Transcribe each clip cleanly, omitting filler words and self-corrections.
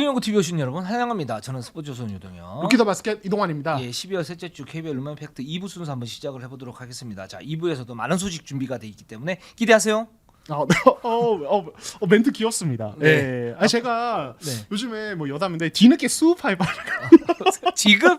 이동영구 TV 오신 여러분 환영합니다. 저는 스포츠조선 유동영. 루키더 바스켓 이동환입니다. 예, 12월 셋째 주 KBL 룸런 팩트 2부 순서 한번 시작을 해보도록 하겠습니다. 자, 2부에서도 많은 소식 준비가 돼 있기 때문에 기대하세요. 멘트 귀엽습니다. 네. 네. 제가 네. 요즘에 뭐 여담인데 뒤늦게 수우파이브 지금?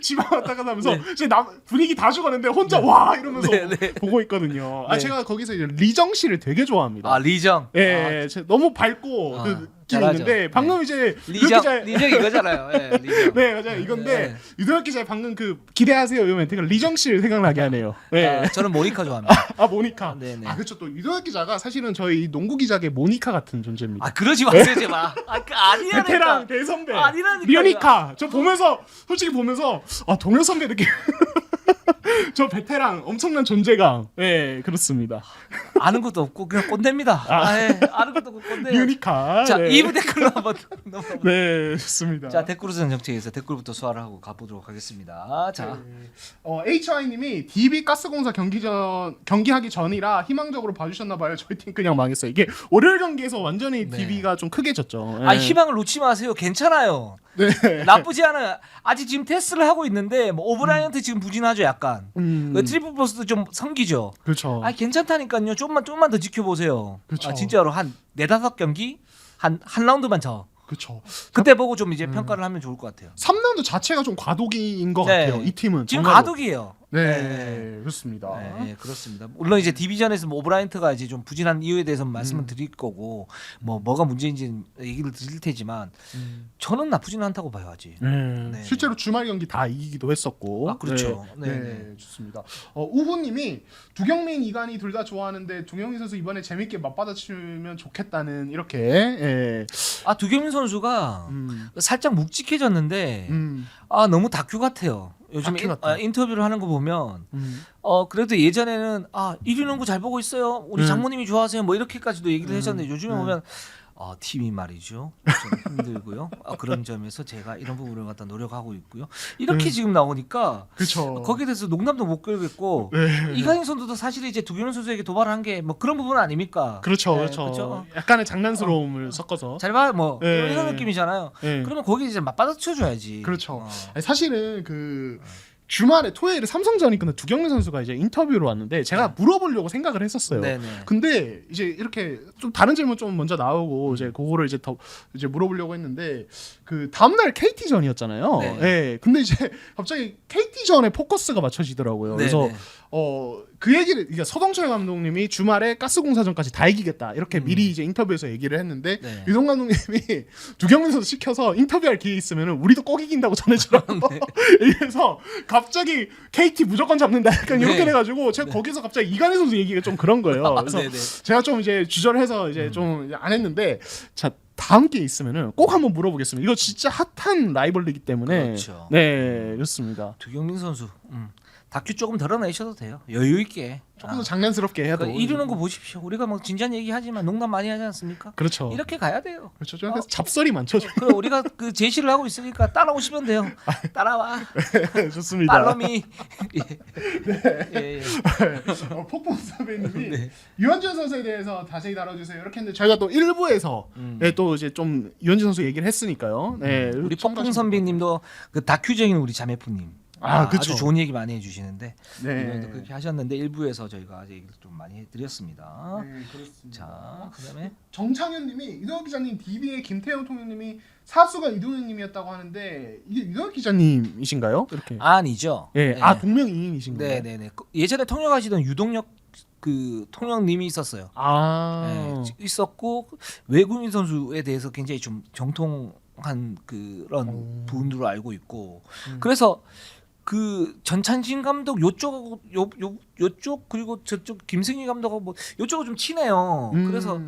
집안 왔다 갔다 하면서 네. 이제 분위기 다 죽었는데 혼자 와 이러면서 네, 네. 보고 있거든요. 네. 제가 거기서 이제 리정 씨를 되게 좋아합니다. 아, 리정. 예, 너무 밝고 아, 그 느낌이 잘하죠. 있는데 방금 네. 이제 리정 기자- 리정 이거잖아요. 예, 리정. 네 맞아요 이건데 네. 유동혁 기자 방금 그 기대하세요 이 멘트가 리정 씨를 생각나게 하네요. 네. 아, 저는 모니카 좋아합니다. 아 모니카. 네네. 아 그렇죠 또 유동혁 기자가 사실은 저희 농구 기자계 모니카 같은 존재입니다. 아, 그러지 마세요, 제발. 아, 그 아니라니까. 베테랑 대선배 아니라니까요. 류니카 저 보면서 솔직히 보면서 동료 선배 느낌. 저 베테랑 엄청난 존재감. 네 그렇습니다. 아는 것도 없고 그냥 꼰대입니다. 예, 아는 것도 없고 꼰대. 류니카. 자, 네. 2부 댓글로 한번 넘어가. 네 좋습니다. 자, 댓글우선 정책에서 댓글부터 소화를 하고 가보도록 하겠습니다. 자, HY님이 DB 가스공사 경기하기 전이라 희망적으로 봐주셨나봐요. 저희 팀 그냥 망했어요. 이게 월요일 경기에서 완전히 네. DB가 좀 크게 졌죠. 아, 희망을 놓지 마세요. 괜찮아요. 네. 나쁘지 않아요. 아직 지금 테스트를 하고 있는데 뭐 오브라이언트 지금 부진하죠, 약간. 그 트리플 플러스도 좀 성기죠. 그렇죠. 아, 괜찮다니까요. 좀만 더 지켜보세요. 그쵸. 아, 진짜로 한 4-5경기 한 라운드만 쳐. 그렇죠. 그때 보고 좀 이제 평가를 하면 좋을 것 같아요. 3라운드 자체가 좀 과도기인 것 네. 같아요. 이 팀은 지금 정말로. 과도기예요. 네, 그렇습니다. 네, 그렇습니다. 물론 이제 디비전에서 뭐 오브라이언트가 이제 좀 부진한 이유에 대해서 말씀을 드릴 거고 뭐가 문제인지 얘기를 드릴 테지만 저는 나쁘지는 않다고 봐야지. 네. 실제로 주말 경기 다 이기기도 했었고. 아, 그렇죠. 네, 네, 네, 네. 좋습니다. 우후님이 두경민, 이관이 둘 다 좋아하는데 동영민 선수 이번에 재밌게 맞받아치면 좋겠다는 이렇게. 예. 아, 두경민 선수가 살짝 묵직해졌는데 아, 너무 다큐 같아요. 요즘 다큐 같아요. 인터뷰를 하는 거 보면 그래도 예전에는 이륜농구 잘 보고 있어요. 우리 장모님이 좋아하세요. 뭐 이렇게까지도 얘기를 하셨는데 요즘에 보면 팀이 말이죠. 좀 힘들고요. 그런 점에서 제가 이런 부분을 갖다 노력하고 있고요. 이렇게 지금 나오니까 그렇죠. 거기에 대해서 농담도 못 걸겠고 이강인 선수도 사실 이제 두경민 선수에게 도발한 게 뭐 그런 부분 아닙니까? 그렇죠, 네, 그렇죠. 그렇죠. 약간의 장난스러움을 섞어서. 잘 봐, 뭐 네. 이런 느낌이잖아요. 네. 그러면 거기 이제 맞받아쳐 줘야지. 그렇죠. 아니, 사실은 그 주말에 토요일에 삼성전이니까 두경민 선수가 이제 인터뷰로 왔는데 제가 물어보려고 생각을 했었어요. 네네. 근데 이제 이렇게 좀 다른 질문 좀 먼저 나오고 이제 그거를 이제 더 이제 물어보려고 했는데 그 다음 날 KT전이었잖아요. 네. 예. 근데 이제 갑자기 KT전에 포커스가 맞춰지더라고요. 그래서 네네. 그 얘기를 그러니까 서동철 감독님이 주말에 가스공사전까지 다 이기겠다 이렇게 미리 이제 인터뷰에서 얘기를 했는데 네. 유동 감독님이 두경민 선수 시켜서 인터뷰할 기회 있으면 우리도 꼭 이긴다고 전해주라고 얘기해서 갑자기 KT 무조건 잡는다 약간 이렇게 네. 돼가지고 제가 거기서 갑자기 이관희 선수 얘기가 좀 그런 거예요. 그래서 네네. 제가 좀 이제 주저해서 이제 좀 이제 안 했는데 자 다음 기회 있으면은 꼭 한번 물어보겠습니다. 이거 진짜 핫한 라이벌이기 때문에 그렇죠. 네 그렇습니다. 두경민 선수 다큐 조금 덜어내셔도 돼요. 여유 있게. 조금 더 장난스럽게 해도 이루는 거 보십시오. 우리가 뭐 진지한 얘기하지만 농담 많이 하지 않습니까? 그렇죠. 이렇게 가야 돼요. 그렇죠. 좀 약간 잡설이 많죠. 그럼 우리가 그 제시를 하고 있으니까 따라오시면 돼요. 따라와. 좋습니다. 팔로미. 예, 예. 폭풍 선배님이 네. 유현진 선수에 대해서 자세히 다뤄주세요. 이렇게 했는데 저희가 또 1부에서 네, 또 이제 좀 유현진 선수 얘기를 했으니까요. 네, 우리 첨가하시면 폭풍 선배님도 그 다큐적인 우리 자매프님. 그쵸. 아주 좋은 얘기 많이 해주시는데 네. 이번에도 그렇게 하셨는데 일부에서 저희가 얘기를 좀 많이 해드렸습니다. 네, 그렇습니다. 자, 그다음에 정창현님이 이동혁 기자님 DB의 김태형 통역님이 사수가 이동혁님이었다고 하는데 이게 이동혁 기자님이신가요? 이렇게. 아니죠. 예, 네. 동명이인이신가요? 네네네. 예전에 통역하시던 유동혁 그 통역님이 있었어요. 네, 있었고 외국인 선수에 대해서 굉장히 좀 정통한 그런 분으로 알고 있고 그래서 그 전찬진 감독 요쪽하고 요쪽 그리고 저쪽 김승희 감독하고 뭐 요쪽은 좀 친해요. 그래서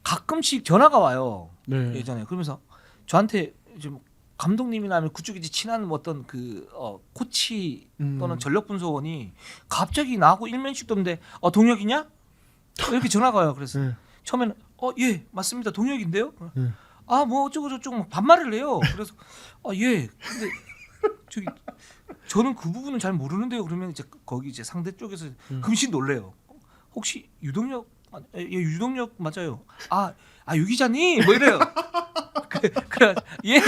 가끔씩 전화가 와요. 네. 예전에 그러면서 저한테 좀 감독님이나 아니면 그쪽에 이제 친한 어떤 그 코치 또는 전력 분석원이 갑자기 나하고 일면식 도는데 동혁이냐? 이렇게 전화가 와요. 그래서 처음에는 예 맞습니다 동혁인데요. 뭐 어쩌고 저쩌고 막 반말을 해요. 그래서 예 근데 저기 저는 그 부분은 잘 모르는데요. 그러면 이제 거기 이제 상대 쪽에서 금시 놀래요. 혹시 유동혁 예 유동혁 맞아요. 유 기자님 뭐 이래요. 그래 얘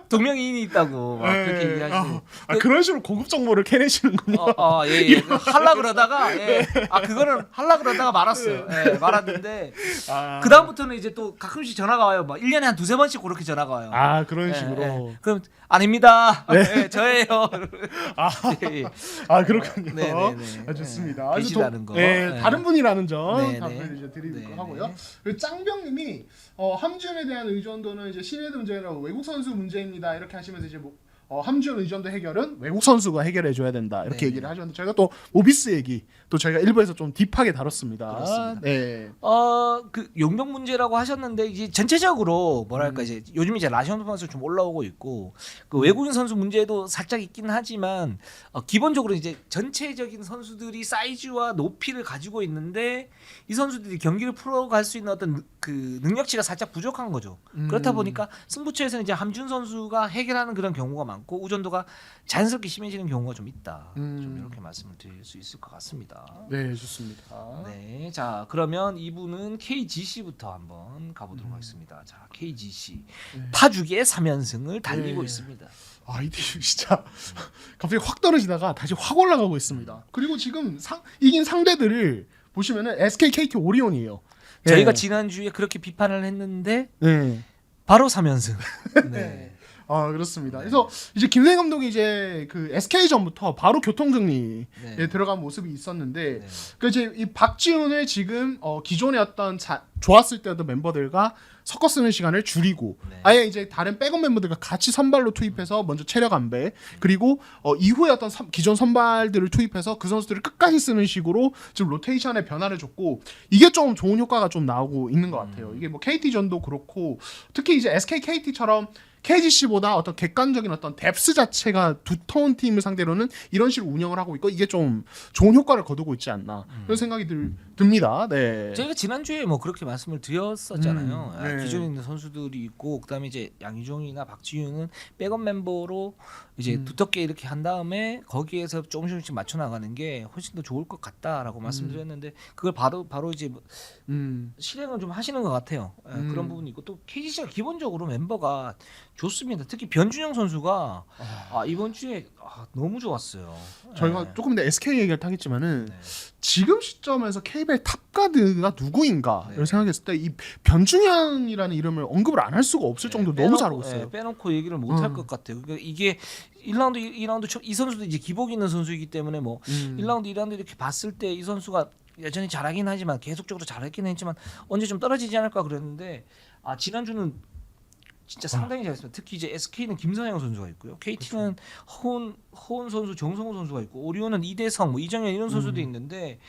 동명이인이 있다고 막 그렇게 얘기하시고 그런 식으로 고급 정보를 캐내시는군요. 예. 할라 그러다가 그거는 할라 그러다가 말았어요. 예, 말았는데 그 다음부터는 이제 또 가끔씩 전화가 와요. 막 1년에 한 두세 번씩 그렇게 전화가 와요. 그런 식으로. 그럼 아닙니다. 네, 저예요. 그렇군요. 네네네. 좋습니다. 계시다는 거. 다른 분이라는 점 네네. 답변을 이제 드리도록 네네. 하고요. 그리고 짱병님이 함지훈에 대한 의존도는 이제 신뢰도 문제라 외국 선수 문제입니다. 이렇게 하시면서 이제 함지훈 의존도 해결은 외국 선수가 해결해 줘야 된다. 이렇게 네네. 얘기를 하셨는데 저희가 또 모비스 얘기 또 저희가 일부에서 좀 딥하게 다뤘습니다. 그렇습니다. 네. 그 용병 문제라고 하셨는데 이제 전체적으로 뭐랄까 이제 요즘 이제 라시언 선수 좀 올라오고 있고 그 외국인 선수 문제도 살짝 있긴 하지만 기본적으로 이제 전체적인 선수들이 사이즈와 높이를 가지고 있는데 이 선수들이 경기를 풀어갈 수 있는 어떤 그 능력치가 살짝 부족한 거죠. 그렇다 보니까 승부처에서는 이제 함준 선수가 해결하는 그런 경우가 많고 우전도가 자연스럽게 심해지는 경우가 좀 있다. 좀 이렇게 말씀을 드릴 수 있을 것 같습니다. 네, 좋습니다. 네, 자 그러면 이분은 KGC부터 한번 가보도록 하겠습니다. 자, KGC 파죽의 3연승을 달리고 네. 있습니다. 이게 진짜 갑자기 확 떨어지다가 다시 확 올라가고 있습니다. 그리고 지금 이긴 상대들을 보시면은 SK, KT, 오리온이에요. 저희가 지난주에 그렇게 비판을 했는데 네. 바로 3연승. 네. 그렇습니다. 그래서 이제 김세희 감독이 이제 그 SK전부터 바로 교통정리에 네. 들어간 모습이 있었는데 네. 그 이제 이 박지훈을 지금 기존의 어떤 좋았을 때 어떤 멤버들과 섞어 쓰는 시간을 줄이고 네. 아예 이제 다른 백업 멤버들과 같이 선발로 투입해서 먼저 체력 안배 그리고 이후에 어떤 기존 선발들을 투입해서 그 선수들을 끝까지 쓰는 식으로 지금 로테이션의 변화를 줬고 이게 좀 좋은 효과가 좀 나오고 있는 것 같아요. 이게 뭐 KT전도 그렇고 특히 이제 SK, KT처럼 KGC보다 어떤 객관적인 어떤 뎁스 자체가 두터운 팀을 상대로는 이런 식으로 운영을 하고 있고 이게 좀 좋은 효과를 거두고 있지 않나 그런 생각이 듭니다. 네. 저희가 지난주에 뭐 그렇게 말씀을 드렸었잖아요. 네. 기존에 있는 선수들이 있고 그다음에 이제 양희종이나 박지윤은 백업 멤버로 이제 두텁게 이렇게 한 다음에 거기에서 조금씩 맞춰 나가는 게 훨씬 더 좋을 것 같다라고 말씀드렸는데 그걸 바로 이제 실행을 좀 하시는 것 같아요. 그런 부분이 있고 또 KGC가 기본적으로 멤버가 좋습니다. 특히 변준영 선수가 이번 주에 너무 좋았어요. 저희가 조금 더 SK 얘기를 타겠지만은 네. 지금 시점에서 KBL 탑가드가 누구인가 네. 이런 생각했을 때 이 변준현이라는 이름을 언급을 안 할 수가 없을 정도로 너무 잘하고 있어요. 빼놓고 얘기를 못 할 것 같아요. 그러니까 이게 1라운드, 2라운드 이 선수도 이제 기복 있는 선수이기 때문에 뭐 1라운드, 2라운드 이렇게 봤을 때 이 선수가 여전히 잘하긴 하지만 계속적으로 잘했긴 했지만 언제 좀 떨어지지 않을까 그랬는데 지난주는 진짜 상당히 잘했습니다. 특히 이제 SK는 김선영 선수가 있고요. KT는 허운 선수, 정성호 선수가 있고 오리온은 이대성, 뭐 이정현 이런 선수도 있는데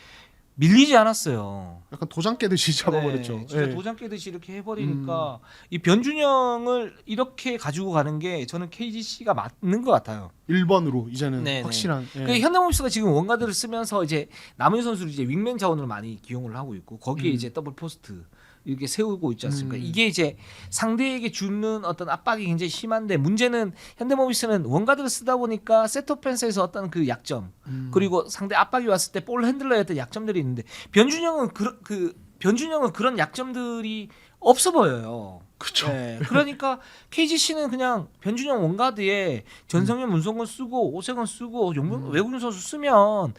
밀리지 않았어요. 약간 도장 깨듯이 잡아버렸죠. 네, 진짜 네. 도장 깨듯이 이렇게 해버리니까 이 변준영을 이렇게 가지고 가는 게 저는 KGC가 맞는 것 같아요. 1번으로 이제는 네네. 확실한. 예. 그 현대모비스가 지금 원가드를 쓰면서 이제 남은 선수를 이제 윙맨 자원으로 많이 기용을 하고 있고 거기에 이제 더블 포스트 이렇게 세우고 있지 않습니까? 이게 이제 상대에게 주는 어떤 압박이 굉장히 심한데 문제는 현대모비스는 원가드를 쓰다 보니까 세트 오펜스에서 어떤 그 약점 그리고 상대 압박이 왔을 때 볼 핸들러의 어떤 약점들이 있는데 변준영은 변준영은 그런 약점들이 없어 보여요. 그렇죠. 네, 그러니까 KGC는 그냥 변준영 원가드에 전성현 문성곤 쓰고 오세건 쓰고 외국인 선수 쓰면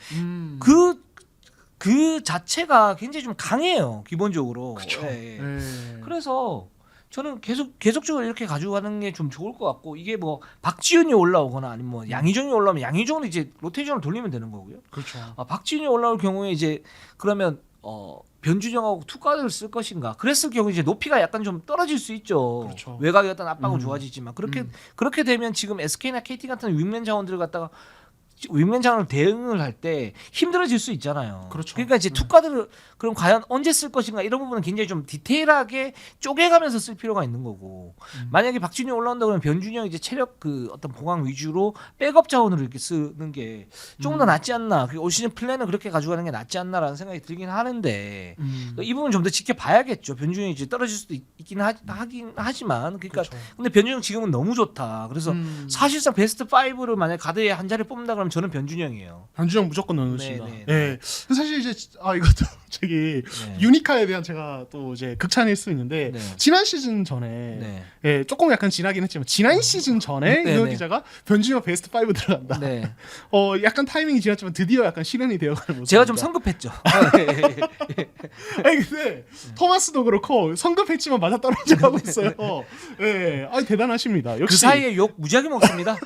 그 자체가 굉장히 좀 강해요 기본적으로. 그렇죠. 예, 예. 예. 그래서 저는 계속적으로 이렇게 가지고 가는 게 좀 좋을 것 같고 이게 뭐 박지훈이 올라오거나 아니면 뭐 양희종이 올라오면 양희종은 이제 로테이션을 돌리면 되는 거고요. 그렇죠. 박지훈이 올라올 경우에 이제 그러면 변준영하고 투가드를 쓸 것인가? 그랬을 경우 이제 높이가 약간 좀 떨어질 수 있죠. 그렇죠. 외곽의 어떤 압박은 좋아지지만 그렇게 되면 지금 SK나 KT 같은 윙맨 자원들을 갖다가 윙맨 자원을 대응을 할 때 힘들어질 수 있잖아요. 그렇죠. 그러니까 이제 투가드를 그럼 과연 언제 쓸 것인가 이런 부분은 굉장히 좀 디테일하게 쪼개가면서 쓸 필요가 있는 거고 만약에 박준영이 올라온다 그러면 변준영이 이제 체력 그 어떤 보강 위주로 백업 자원으로 이렇게 쓰는 게 조금 더 낫지 않나. 그리고 올 시즌 플랜은 그렇게 가져가는 게 낫지 않나라는 생각이 들긴 하는데 이 부분 좀 더 지켜봐야겠죠. 변준영이 이제 떨어질 수도 있긴 하긴 하지만 그러니까 그렇죠. 근데 변준영 지금은 너무 좋다. 그래서 사실상 베스트 5를 만약 가드에 한 자리 뽑는다 그러면 저는 변준영이에요. 변준영 무조건 넣으신다. 네, 예. 사실 이제 이것도 저기 네. 유니카에 대한 제가 또 이제 극찬일 수 있는데 네. 지난 시즌 전에 네. 예, 조금 약간 지나긴 했지만 지난 시즌 전에 네, 이호 네. 기자가 변준영 베스트 5 들어간다. 네. 약간 타이밍이 지났지만 드디어 약간 실현이 되어가는 모습. 제가 좀 성급했죠. 아니 근데 토마스도 그렇고 성급했지만 맞아 떨어져가고 있어요. 예, 대단하십니다. 그 역시 사이에 욕 무지하게 먹습니다.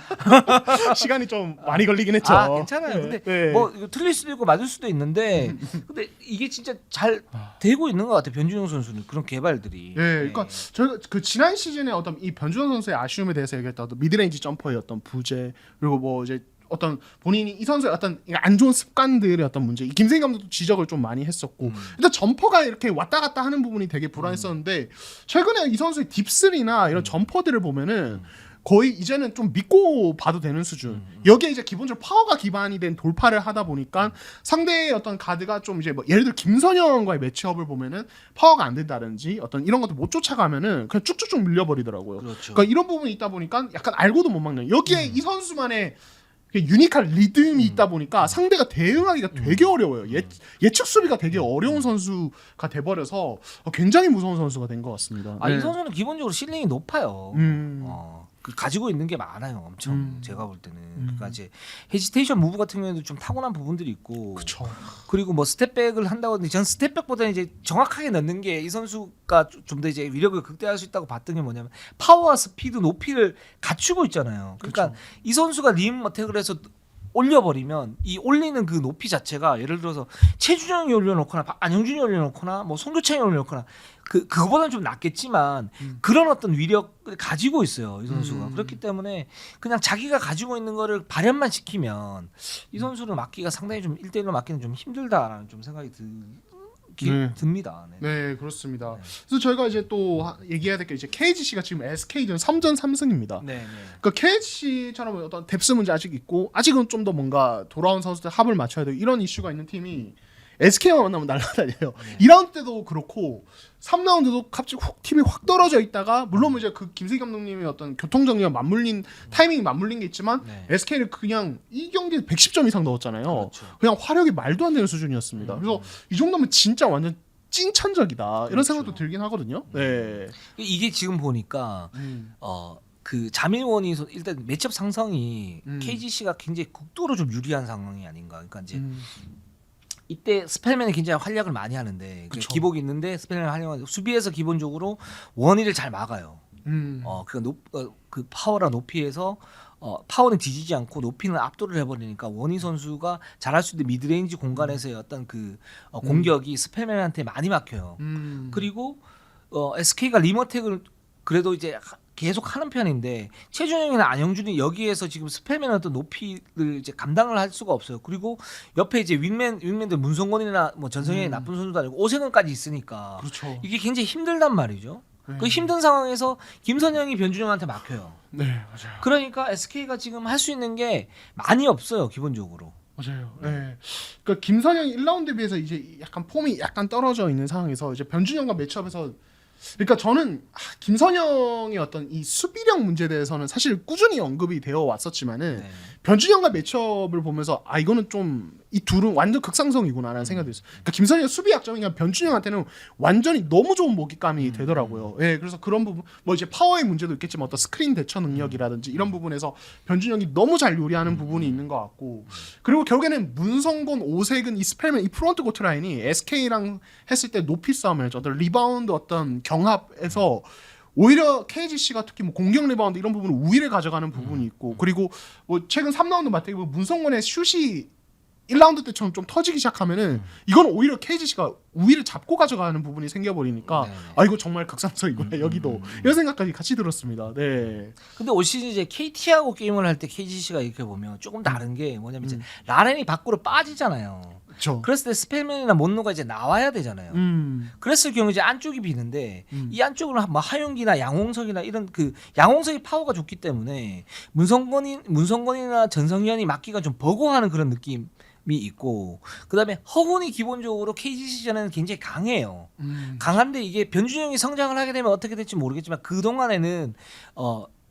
시간이 좀 많이 걸리긴 했죠. 괜찮아요. 근데 네. 뭐 이거 틀릴 수도 있고 맞을 수도 있는데 근데 이게 진짜 잘 되고 있는 것 같아요. 변준영 선수는 그런 개발들이. 예, 그러니까 저희가 그 지난 시즌에 어떤 이 변준영 선수의 아쉬움에 대해서 얘기했던 어떤 미드레인지 점퍼의 어떤 부재 그리고 뭐 이제 어떤 본인이 이 선수의 어떤 안 좋은 습관들의 어떤 문제, 이 김세희 감독도 지적을 좀 많이 했었고 일단 점퍼가 이렇게 왔다 갔다 하는 부분이 되게 불안했었는데 최근에 이 선수의 딥스리나 이런 점퍼들을 보면은 거의 이제는 좀 믿고 봐도 되는 수준. 여기에 이제 기본적으로 파워가 기반이 된 돌파를 하다 보니까 상대의 어떤 가드가 좀 이제 뭐 예를 들어 김선영과의 매치업을 보면은 파워가 안 된다든지 어떤 이런 것도 못 쫓아가면은 그냥 쭉쭉쭉 밀려버리더라고요. 그렇죠. 그러니까 이런 부분이 있다 보니까 약간 알고도 못 막는. 여기에 이 선수만의 유니크한 리듬이 있다 보니까 상대가 대응하기가 되게 어려워요. 예측 수비가 되게 어려운 선수가 돼버려서 굉장히 무서운 선수가 된 것 같습니다. 이 선수는 기본적으로 실링이 높아요. 음. 가지고 있는 게 많아요, 엄청. 제가 볼 때는. 그러니까 이제 헤지테이션 무브 같은 경우에도 좀 타고난 부분들이 있고. 그렇죠. 그리고 뭐 스텝백을 한다고 하는데 전 스텝백보다는 이제 정확하게 넣는 게 이 선수가 좀 더 이제 위력을 극대화할 수 있다고 봤던 게 뭐냐면 파워와 스피드, 높이를 갖추고 있잖아요. 그러니까 그렇죠. 이 선수가 림 어택을 해서 올려버리면 이 올리는 그 높이 자체가 예를 들어서 최준영이 올려놓거나 안영준이 올려놓거나 뭐 송교창이 올려놓거나 그거보다는 좀 낫겠지만 그런 어떤 위력을 가지고 있어요 이 선수가. 그렇기 때문에 그냥 자기가 가지고 있는 거를 발현만 시키면 이 선수를 막기가 상당히 좀 1대1로 막기는 좀 힘들다라는 좀 생각이 듭니다. 네. 네, 그렇습니다. 그래서 저희가 이제 또 얘기해야 될 게 이제 KGC가 지금 SK전 3전 3승입니다. 네. 그러니까 KGC처럼 어떤 뎁스 문제 아직 있고 아직은 좀 더 뭔가 돌아온 선수들 합을 맞춰야 되고 이런 이슈가 있는 팀이 SK만 만나면 날라다녀요. 2라운드 때도 그렇고 3라운드도 갑자기 팀이 확 떨어져 있다가 물론 이제 그 김세희 감독님의 어떤 교통정리와 맞물린 타이밍이 맞물린 게 있지만 SK를 그냥 이 경기에 110점 이상 넣었잖아요. 그렇죠. 그냥 화력이 말도 안 되는 수준이었습니다. 그래서 이 정도면 진짜 완전 찐천적이다 이런 생각도 들긴 하거든요. 네. 이게 지금 보니까 그 자밀원이 일단 매치업 상성이 KGC가 굉장히 극도로 좀 유리한 상황이 아닌가. 그러니까 이제 이때 스펠맨이 굉장히 활약을 많이 하는데 기복이 있는데 스펠맨을 활용하는데 수비에서 기본적으로 원희를 잘 막아요. 그 파워랑 높이에서 파워는 뒤지지 않고 높이는 압도를 해버리니까 원희 선수가 잘할 수 있는 미드레인지 공간에서의 어떤 그 공격이 스펠맨한테 많이 막혀요. 그리고 SK가 리머텍을 그래도 이제 계속 하는 편인데 최준영이나 안영준이 여기에서 지금 스펠맨의 어떤 높이를 이제 감당을 할 수가 없어요. 그리고 옆에 이제 윙맨들 문성곤이나 뭐 전성현이 나쁜 선수도 아니고 오세근까지 있으니까 그렇죠. 이게 굉장히 힘들단 말이죠. 그 힘든 상황에서 김선영이 변준영한테 막혀요. 네, 맞아요. 그러니까 SK가 지금 할 수 있는 게 많이 없어요, 기본적으로. 맞아요. 네. 그러니까 김선영이 1라운드에 비해서 이제 약간 폼이 약간 떨어져 있는 상황에서 이제 변준영과 매치업에서 그러니까 저는 김선영의 어떤 이 수비력 문제에 대해서는 사실 꾸준히 언급이 되어 왔었지만은 변준영과 매치업을 보면서 이거는 좀 이 둘은 완전 극상성이구나라는 생각이 들었어요. 그러니까 김선영의 수비 약점이 그냥 변준영한테는 완전히 너무 좋은 먹잇감이 되더라고요. 예, 그래서 그런 부분 뭐 이제 파워의 문제도 있겠지만 어떤 스크린 대처 능력이라든지 이런 부분에서 변준영이 너무 잘 요리하는 부분이 있는 것 같고 그리고 결국에는 문성곤, 오세근, 이 스펠맨 이 프론트 코트 라인이 SK랑 했을 때 높이 싸움을 했죠. 어떤 리바운드 어떤 경합에서 오히려 KGC가 특히 뭐 공격 리바운드 이런 부분은 우위를 가져가는 부분이 있고 그리고 뭐 최근 3라운드 맞대기 문성곤의 슛이 1라운드 때처럼 좀 터지기 시작하면은 이건 오히려 KGC가 우위를 잡고 가져가는 부분이 생겨버리니까 이거 정말 극상성이구나 여기도 이런 생각까지 같이 들었습니다. 네. 근데 올 시즌 이제 KT하고 게임을 할 때 KGC가 이렇게 보면 조금 다른 게 뭐냐면 이제 라렌이 밖으로 빠지잖아요. 그렇죠. 그랬을 때 스펠맨이나 몬노가 이제 나와야 되잖아요. 그랬을 경우 이제 안쪽이 비는데 이 안쪽으로 뭐 하윤기나 양홍석이나 이런 그 양홍석이 파워가 좋기 때문에 문성건이나 전성현이 막기가 좀 버거워하는 그런 느낌이 있고 그다음에 허훈이 기본적으로 KGC전에는 굉장히 강해요. 강한데 이게 변준영이 성장을 하게 되면 어떻게 될지 모르겠지만 그 동안에는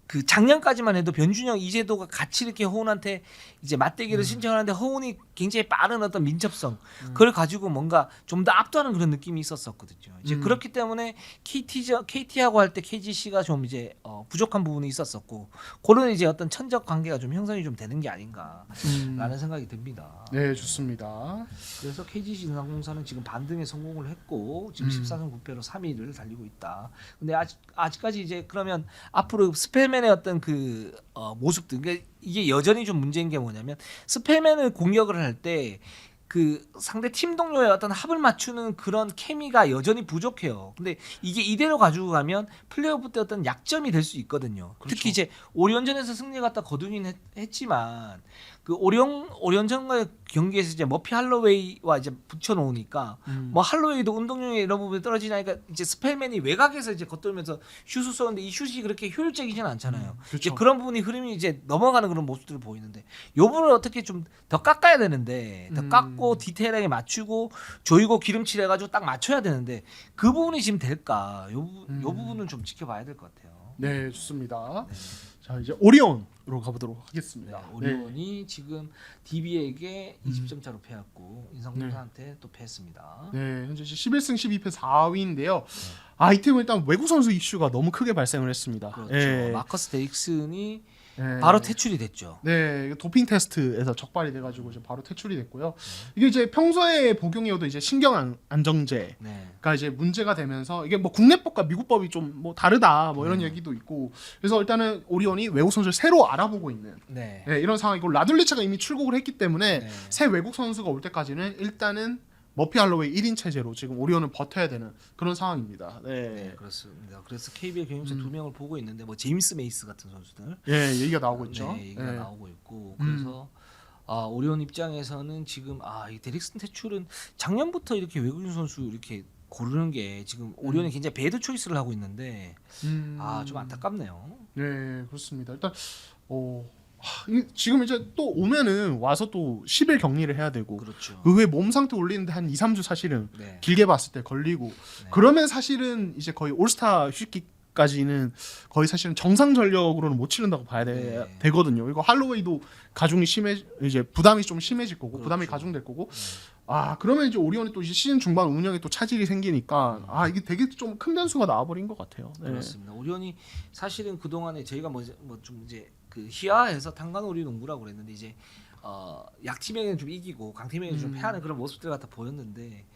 그 작년까지만 해도 변준영, 이재도가 같이 이렇게 허훈한테 이제 맞대기를 신청하는데 허훈이 굉장히 빠른 어떤 민첩성 그걸 가지고 뭔가 좀 더 압도하는 그런 느낌이 있었었거든요. 이제 그렇기 때문에 KT하고 할 때 KGC가 좀 이제 부족한 부분이 있었었고 그런 이제 어떤 천적 관계가 좀 형성이 좀 되는 게 아닌가라는 생각이 듭니다. 네, 좋습니다. 그래서 KGC 인삼공사는 지금 반등에 성공을 했고 지금 14승 9패로 3위를 달리고 있다. 근데 아직까지 이제 그러면 앞으로 스펠맨의 어떤 그 모습들, 그러니까 이게 여전히 좀 문제인 게 뭐냐면 스펠맨을 공격을 할 때 그 상대 팀 동료의 어떤 합을 맞추는 그런 케미가 여전히 부족해요. 근데 이게 이대로 가지고 가면 플레이오프 때 어떤 약점이 될 수 있거든요. 그렇죠. 특히 이제 오리온전에서 승리 갖다 거두긴 했지만 그 오리온전과의 경기에서 이제 머피 할로웨이와 이제 붙여놓으니까 뭐 할로웨이도 운동량이 이런 부분이 떨어지니까 이제 스펠맨이 외곽에서 이제 겉돌면서 슛을 쏘는데 이 슛이 그렇게 효율적이지는 않잖아요. 그렇죠. 이제 그런 부분이 흐름이 이제 넘어가는 그런 모습들을 보이는데 이 부분을 어떻게 좀 더 깎아야 되는데 더 깎고 디테일하게 맞추고 조이고 기름칠 해가지고 딱 맞춰야 되는데 그 부분이 지금 될까? 요 부분은 좀 지켜봐야 될 것 같아요. 네, 좋습니다. 네. 자, 이제 오리온으로 가보도록 하겠습니다. 네, 오리온이 지금 DB에게 20점 차로 패했고 인삼공사한테 또 패했습니다. 네, 현재 11승 12패 4위인데요. 이 팀은 일단 외국 선수 이슈가 너무 크게 발생을 했습니다. 그렇죠. 네. 마커스 데릭슨이 네. 바로 퇴출이 됐죠. 네, 도핑 테스트에서 적발이 돼가지고 이제 바로 퇴출이 됐고요. 이게 이제 평소에 복용해오던 이제 신경 안정제가 네. 이제 문제가 되면서 이게 뭐 국내법과 미국법이 좀 뭐 다르다 뭐 이런 얘기도 있고 그래서 일단은 오리온이 외국 선수를 새로 알아보고 있는 네. 이런 상황이고 라둘리츠가 이미 출국을 했기 때문에 네. 새 외국 선수가 올 때까지는 일단은 머피 할로웨이 1인 체제로 지금 오리온은 버텨야 되는 그런 상황입니다. 네, 네, 그렇습니다. 그래서 KBL 경영자 2명을 보고 있는데 뭐 제임스 메이스 같은 선수들 예, 얘기가 나오고 있죠. 네, 얘기가 예. 나오고 있고 그래서 오리온 입장에서는 지금 이 데릭슨 퇴출은 작년부터 이렇게 외국인 선수 이렇게 고르는 게 지금 오리온이 굉장히 배드 초이스를 하고 있는데 좀 안타깝네요. 네, 그렇습니다. 일단 지금 이제 또 오면은 와서 또 10일 격리를 해야 되고 그렇죠. 그 후에 몸 상태 올리는데 한 2, 3주 사실은 네. 길게 봤을 때 걸리고 네. 그러면 사실은 이제 거의 올스타 휴식기까지는 거의 사실은 정상 전력으로는 못 치른다고 봐야 네. 되거든요. 이거 할로웨이도 가중이 이제 부담이 좀 심해질 거고 그렇죠. 부담이 가중될 거고 네. 그러면 이제 오리온이 또 이제 시즌 중반 운영에 또 차질이 생기니까 이게 되게 좀 큰 변수가 나와버린 것 같아요. 네. 그렇습니다. 오리온이 사실은 그 동안에 저희가 뭐 좀 이제 그 희화해서 탄광오리 농구라고 그랬는데 이제 약팀에게는 좀 이기고 강팀에게는 좀 패하는 그런 모습들 같아 보였는데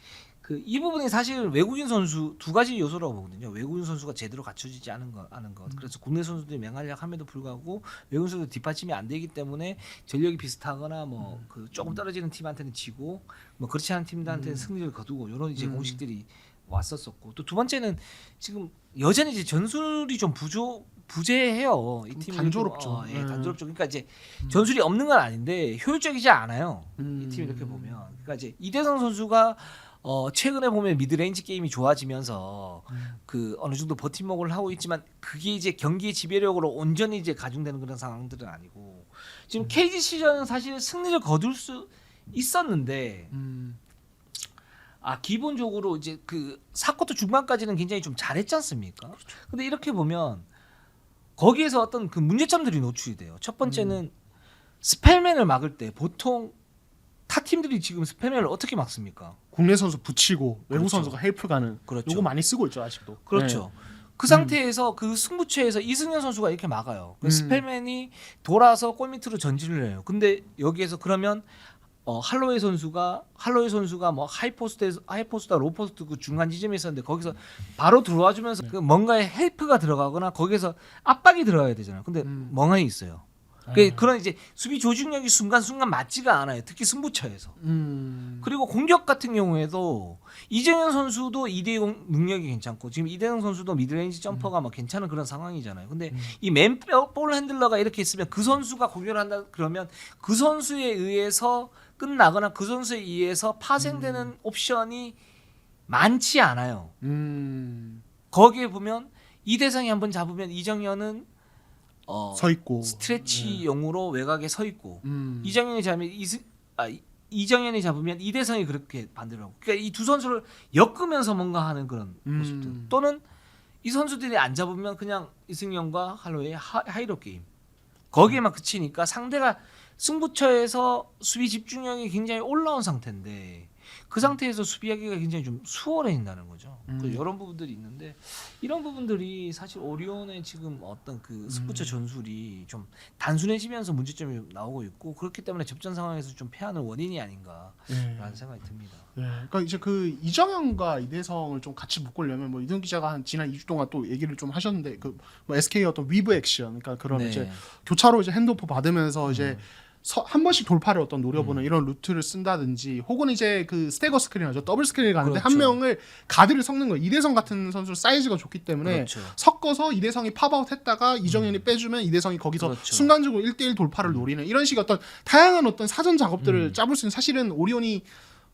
그 이 부분이 사실 외국인 선수 두 가지 요소라고 보거든요. 외국인 선수가 제대로 갖춰지지 않은 것. 그래서 국내 선수들이 맹활약함에도 불구하고 외국인 선수 뒷받침이 안 되기 때문에 전력이 비슷하거나 뭐 그 조금 떨어지는 팀한테는 지고 뭐 그렇지 않은 팀들한테는 승리를 거두고 이런 이제 공식들이 왔었었고 또 두 번째는 지금 여전히 이제 전술이 좀 부재해요. 이 팀이 단조롭죠. 단조롭죠. 그러니까 이제 전술이 없는 건 아닌데 효율적이지 않아요. 이 팀 이렇게 보면. 그러니까 이제 이대성 선수가 최근에 보면 미드레인지 게임이 좋아지면서 그 어느 정도 버팀목을 하고 있지만 그게 이제 경기의 지배력으로 온전히 이제 가중되는 그런 상황들은 아니고 지금 KG 시절은 사실 승리를 거둘 수 있었는데 기본적으로 이제 그 4쿼터 중반까지는 굉장히 좀 잘했지 않습니까? 그렇죠. 근데 이렇게 보면 거기에서 어떤 그 문제점들이 노출이 돼요. 첫 번째는 스펠맨을 막을 때 보통 타 팀들이 지금 스펠맨을 어떻게 막습니까? 국내 선수 붙이고 외국 그렇죠. 선수가 헬프 가는 그렇죠. 요거 많이 쓰고 있죠 아직도. 그렇죠. 그 상태에서 그 승부처에서 이승현 선수가 이렇게 막아요. 스펠맨이 돌아서 골 밑으로 전진을 해요. 근데 여기에서 그러면 할로웨이 선수가 뭐 하이포스트다 로포스트 그 중간 지점에 있었는데 거기서 바로 들어와 주면서 그 뭔가에 헬프가 들어가거나 거기서 압박이 들어가야 되잖아요. 근데 멍하니 있어요. 그런 이제 수비 조직력이 순간순간 맞지가 않아요. 특히 승부처에서. 그리고 공격 같은 경우에도 이정현 선수도 2대0 능력이 괜찮고 지금 이대성 선수도 미드레인지 점퍼가 막 괜찮은 그런 상황이잖아요. 근데 이 맨볼 핸들러가 이렇게 있으면 그 선수가 공격을 한다 그러면 그 선수에 의해서 끝나거나 그 선수에 의해서 파생되는 옵션이 많지 않아요. 거기에 보면 이대성이 한번 잡으면 이정현은 서 있고 스트레치용으로 외곽에 서 있고 이정현이 잡으면 이정현이 잡으면 이대성이 그렇게 반대로 하고 그러니까 이 두 선수를 엮으면서 뭔가 하는 그런 모습들 또는 이 선수들이 안 잡으면 그냥 이승영과 할로웨이 하이로 게임 거기에만 그치니까 상대가 승부처에서 수비 집중력이 굉장히 올라온 상태인데 그 상태에서 수비하기가 굉장히 좀 수월해진다는 거죠. 이런 부분들이 있는데 이런 부분들이 사실 오리온의 지금 어떤 그 스포츠 전술이 좀 단순해지면서 문제점이 좀 나오고 있고 그렇기 때문에 접전 상황에서 좀 패하는 원인이 아닌가라는 생각이 듭니다. 네, 그러니까 이제 그 이정현과 이대성을 좀 같이 묶으려면 뭐 이동 기자가 한 지난 2주 동안 또 얘기를 좀 하셨는데 그 뭐 SK 어떤 위브 액션, 그러니까 그런 네. 이제 교차로 이제 핸드오프 받으면서 이제 한 번씩 돌파를 어떤 노려보는 이런 루트를 쓴다든지 혹은 이제 그 스태거 스크린하죠. 더블 스크린을 가는데 그렇죠. 한 명을 가드를 섞는 거예요. 이대성 같은 선수는 사이즈가 좋기 때문에 그렇죠. 섞어서 이대성이 팝아웃 했다가 이정현이 빼주면 이대성이 거기서 그렇죠. 순간적으로 1대1 돌파를 노리는 이런 식의 어떤 다양한 어떤 사전 작업들을 짜볼 수 있는 사실은 오리온이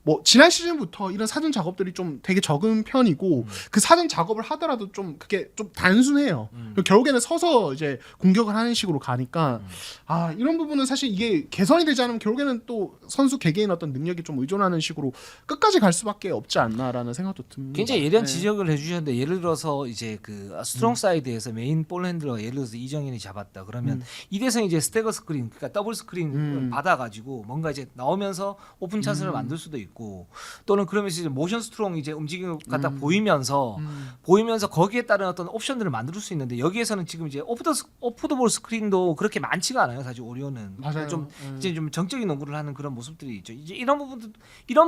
뭐 지난 시즌부터 이런 사전 작업들이 좀 되게 적은 편이고 그 사전 작업을 하더라도 좀 그게 좀 단순해요. 결국에는 서서 이제 공격을 하는 식으로 가니까 아 이런 부분은 사실 이게 개선이 되지 않으면 결국에는 또 선수 개개인 어떤 능력이 좀 의존하는 식으로 끝까지 갈 수밖에 없지 않나라는 생각도 듭니다. 굉장히 예리한 네. 지적을 해주셨는데 예를 들어서 이제 그 스트롱 사이드에서 메인 볼 핸들러 예를 들어서 이정현이 잡았다 그러면 이대성이 이제 스태거 스크린 그러니까 더블 스크린 받아가지고 뭔가 이제 나오면서 오픈 찬스를 만들 수도 있고 또는 그러면서 이제 모션 스트롱 이제 움직임을 갖다 보이면서 거기에 따른 어떤 옵션들을 만들 수 있는데 여기에서는 지금 이제 오프 더 볼 스크린도 그렇게 많지가 않아요 사실 오리온은. 맞아요. 좀 이제 좀 정적인 농구를 하는 그런 모습들이 있죠. 이제 이런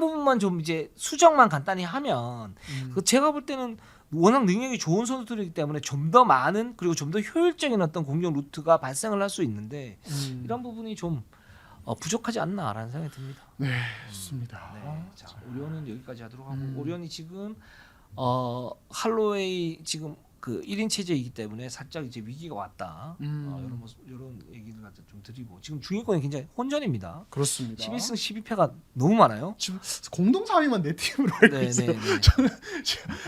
부분만 좀 이제 수정만 간단히 하면 그 제가 볼 때는 워낙 능력이 좋은 선수들이기 때문에 좀 더 많은 그리고 좀 더 효율적인 어떤 공격 루트가 발생을 할 수 있는데 이런 부분이 좀 부족하지 않나라는 생각이 듭니다. 네, 좋습니다. 네, 자 오리온은 여기까지 하도록 하고 오리온이 지금 할로웨이 지금 그 1인 체제이기 때문에 살짝 이제 위기가 왔다. 이런 모습, 이런 얘기를 갖다 좀 드리고 지금 중위권이 굉장히 혼전입니다. 그렇습니다. 11승 12패가 너무 많아요. 지금 공동 4위만 4팀으로 알고 네, 있어요. 네, 네. 저는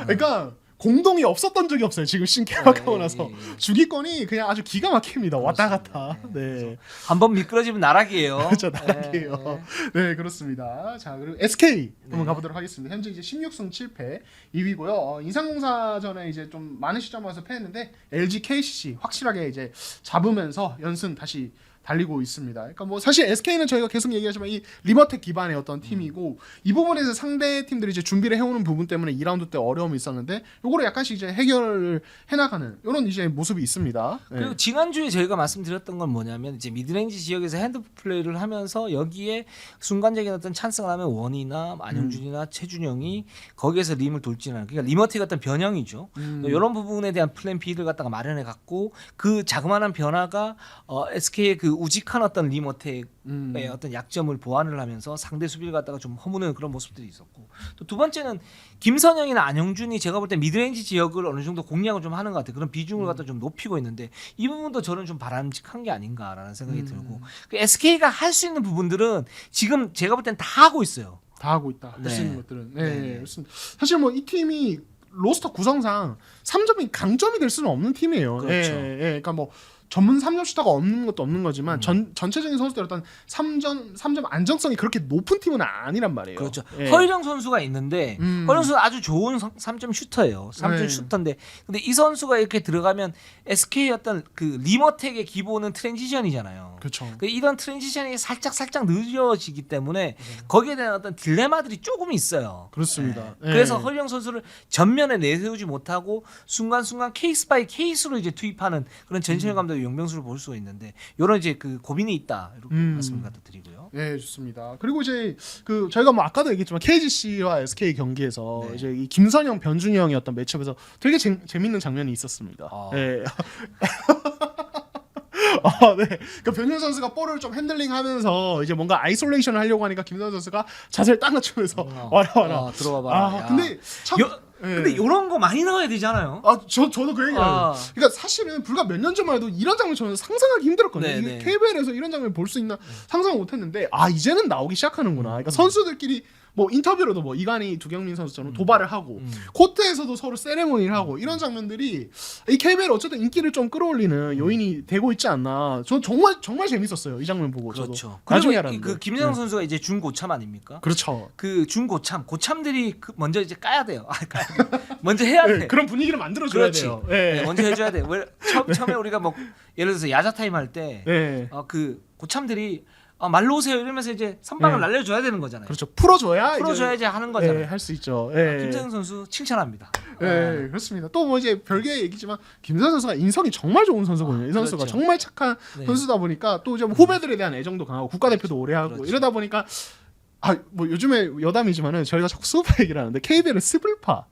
그러니까 공동이 없었던 적이 없어요. 지금 신개막하고 네, 나서 네, 네. 주기권이 그냥 아주 기가 막힙니다. 왔다 갔다. 네. 한번 미끄러지면 나락이에요. 그렇죠, 나락이에요. 네, 그렇습니다. 자, 그리고 SK 한번 가보도록 하겠습니다. 현재 이제 16승 7패 2위고요. 인삼공사전에 이제 좀 많은 시점에서 패했는데 LG KCC 확실하게 이제 잡으면서 연승 다시 달리고 있습니다. 그러니까 뭐 사실 SK는 저희가 계속 얘기하지만 이 리머텍 기반의 어떤 팀이고 이 부분에서 상대 팀들이 이제 준비를 해오는 부분 때문에 2라운드 때 어려움이 있었는데 요거를 약간씩 이제 해결을 해나가는 이런 이제 모습이 있습니다. 네. 그리고 지난주에 저희가 말씀드렸던 건 뭐냐면 이제 미드레인지 지역에서 핸드프 플레이를 하면서 여기에 순간적인 어떤 찬스가 나면 원이나 안영준이나 최준영이 거기에서 림을 돌진하는 그러니까 리머텍 어떤 변형이죠. 이런 부분에 대한 플랜 B를 갖다가 마련해 갖고 그 자그마한 변화가 SK의 그 우직한 어떤 리머텍의 어떤 약점을 보완을 하면서 상대 수비를 갖다가 좀 허무는 그런 모습들이 있었고 또 두 번째는 김선영이나 안영준이 제가 볼 때 미드레인지 지역을 어느 정도 공략을 좀 하는 것 같아요. 그런 비중을 갖다 좀 높이고 있는데 이 부분도 저는 좀 바람직한 게 아닌가라는 생각이 들고 그 SK가 할 수 있는 부분들은 지금 제가 볼 땐 다 하고 있어요. 다 하고 있다. 할 수 네. 있는 것들은. 네, 그렇습니다. 사실 뭐 이 팀이 로스터 구성상 3점이 강점이 될 수는 없는 팀이에요. 그렇죠. 그러니까 뭐 전문 3점 슈터가 없는 것도 없는 거지만 전체적인 선수들 어떤 3점 안정성이 그렇게 높은 팀은 아니란 말이에요. 그렇죠. 예. 허일영 선수가 있는데 허일영 선수는 아주 좋은 3점 슈터예요. 3점 네. 슈터인데 근데 이 선수가 이렇게 들어가면 SK의 어떤 그 리머텍의 기본은 트랜지션이잖아요. 그렇죠. 이런 트랜지션이 살짝 느려지기 때문에 거기에 대한 어떤 딜레마들이 조금 있어요. 그렇습니다. 네. 예. 그래서 허일영 선수를 전면에 내세우지 못하고 순간순간 케이스 바이 케이스로 이제 투입하는 그런 전신의 감독의 용병수를 볼 수가 있는데 이런 이제 그 고민이 있다 이렇게 말씀을 갖다 드리고요. 네, 좋습니다. 그리고 이제 그 저희가 뭐 아까도 얘기했지만 KGC와 SK 경기에서 네. 이제 이 김선영, 변준영의 어떤 매치업에서 되게 재밌는 장면이 있었습니다. 아. 네. 네. 그러니까 변준 선수가 볼을 좀 핸들링하면서 이제 뭔가 아이솔레이션을 하려고 하니까 김선영 선수가 자세를 딱 낮추면서 와라. 들어와 봐라. 근데 참 근데 이런 거 많이 나와야 되잖아요. 저도 그 얘기해요. 그러니까 사실은 불과 몇 년 전만 해도 이런 장면 저는 상상하기 힘들었거든요. 네, 이게 네. KBL에서 이런 장면 볼 수 있나 상상을 못했는데 이제는 나오기 시작하는구나. 그러니까 선수들끼리 뭐 인터뷰로도 뭐 이관희 두경민 선수처럼 도발을 하고 코트에서도 서로 세레모니를 하고 이런 장면들이 이 KBL 어쨌든 인기를 좀 끌어올리는 요인이 되고 있지 않나. 저는 정말 재밌었어요 이 장면 보고. 그렇죠. 저도. 그리고 나중에 알았는데. 그 김선영 선수가 이제 중고참 아닙니까? 그렇죠. 그 고참들이 먼저 이제 까야 돼요. 먼저 해야 돼. 그런 분위기를 만들어줘야 그렇지. 돼요. 네, 먼저 해줘야 돼. 처음에 우리가 뭐 예를 들어서 야자 타임 할 때 그 고참들이 말로 오세요 이러면서 이제 선방을 날려줘야 되는 거잖아요. 그렇죠. 풀어줘야 이제 하는 거잖아요. 할 수 있죠. 김선영 선수 칭찬합니다. 그렇습니다. 또 뭐 이제 별개의 얘기지만 김선영 선수가 인성이 정말 좋은 선수거든요. 이 선수가 그렇죠. 정말 착한 선수다 보니까 또 이제 뭐 후배들에 대한 애정도 강하고 국가대표도 오래 하고 그렇죠. 이러다 보니까 뭐 요즘에 여담이지만은 저희가 자꾸 스우파 얘기를 하는데 KBL은 스불파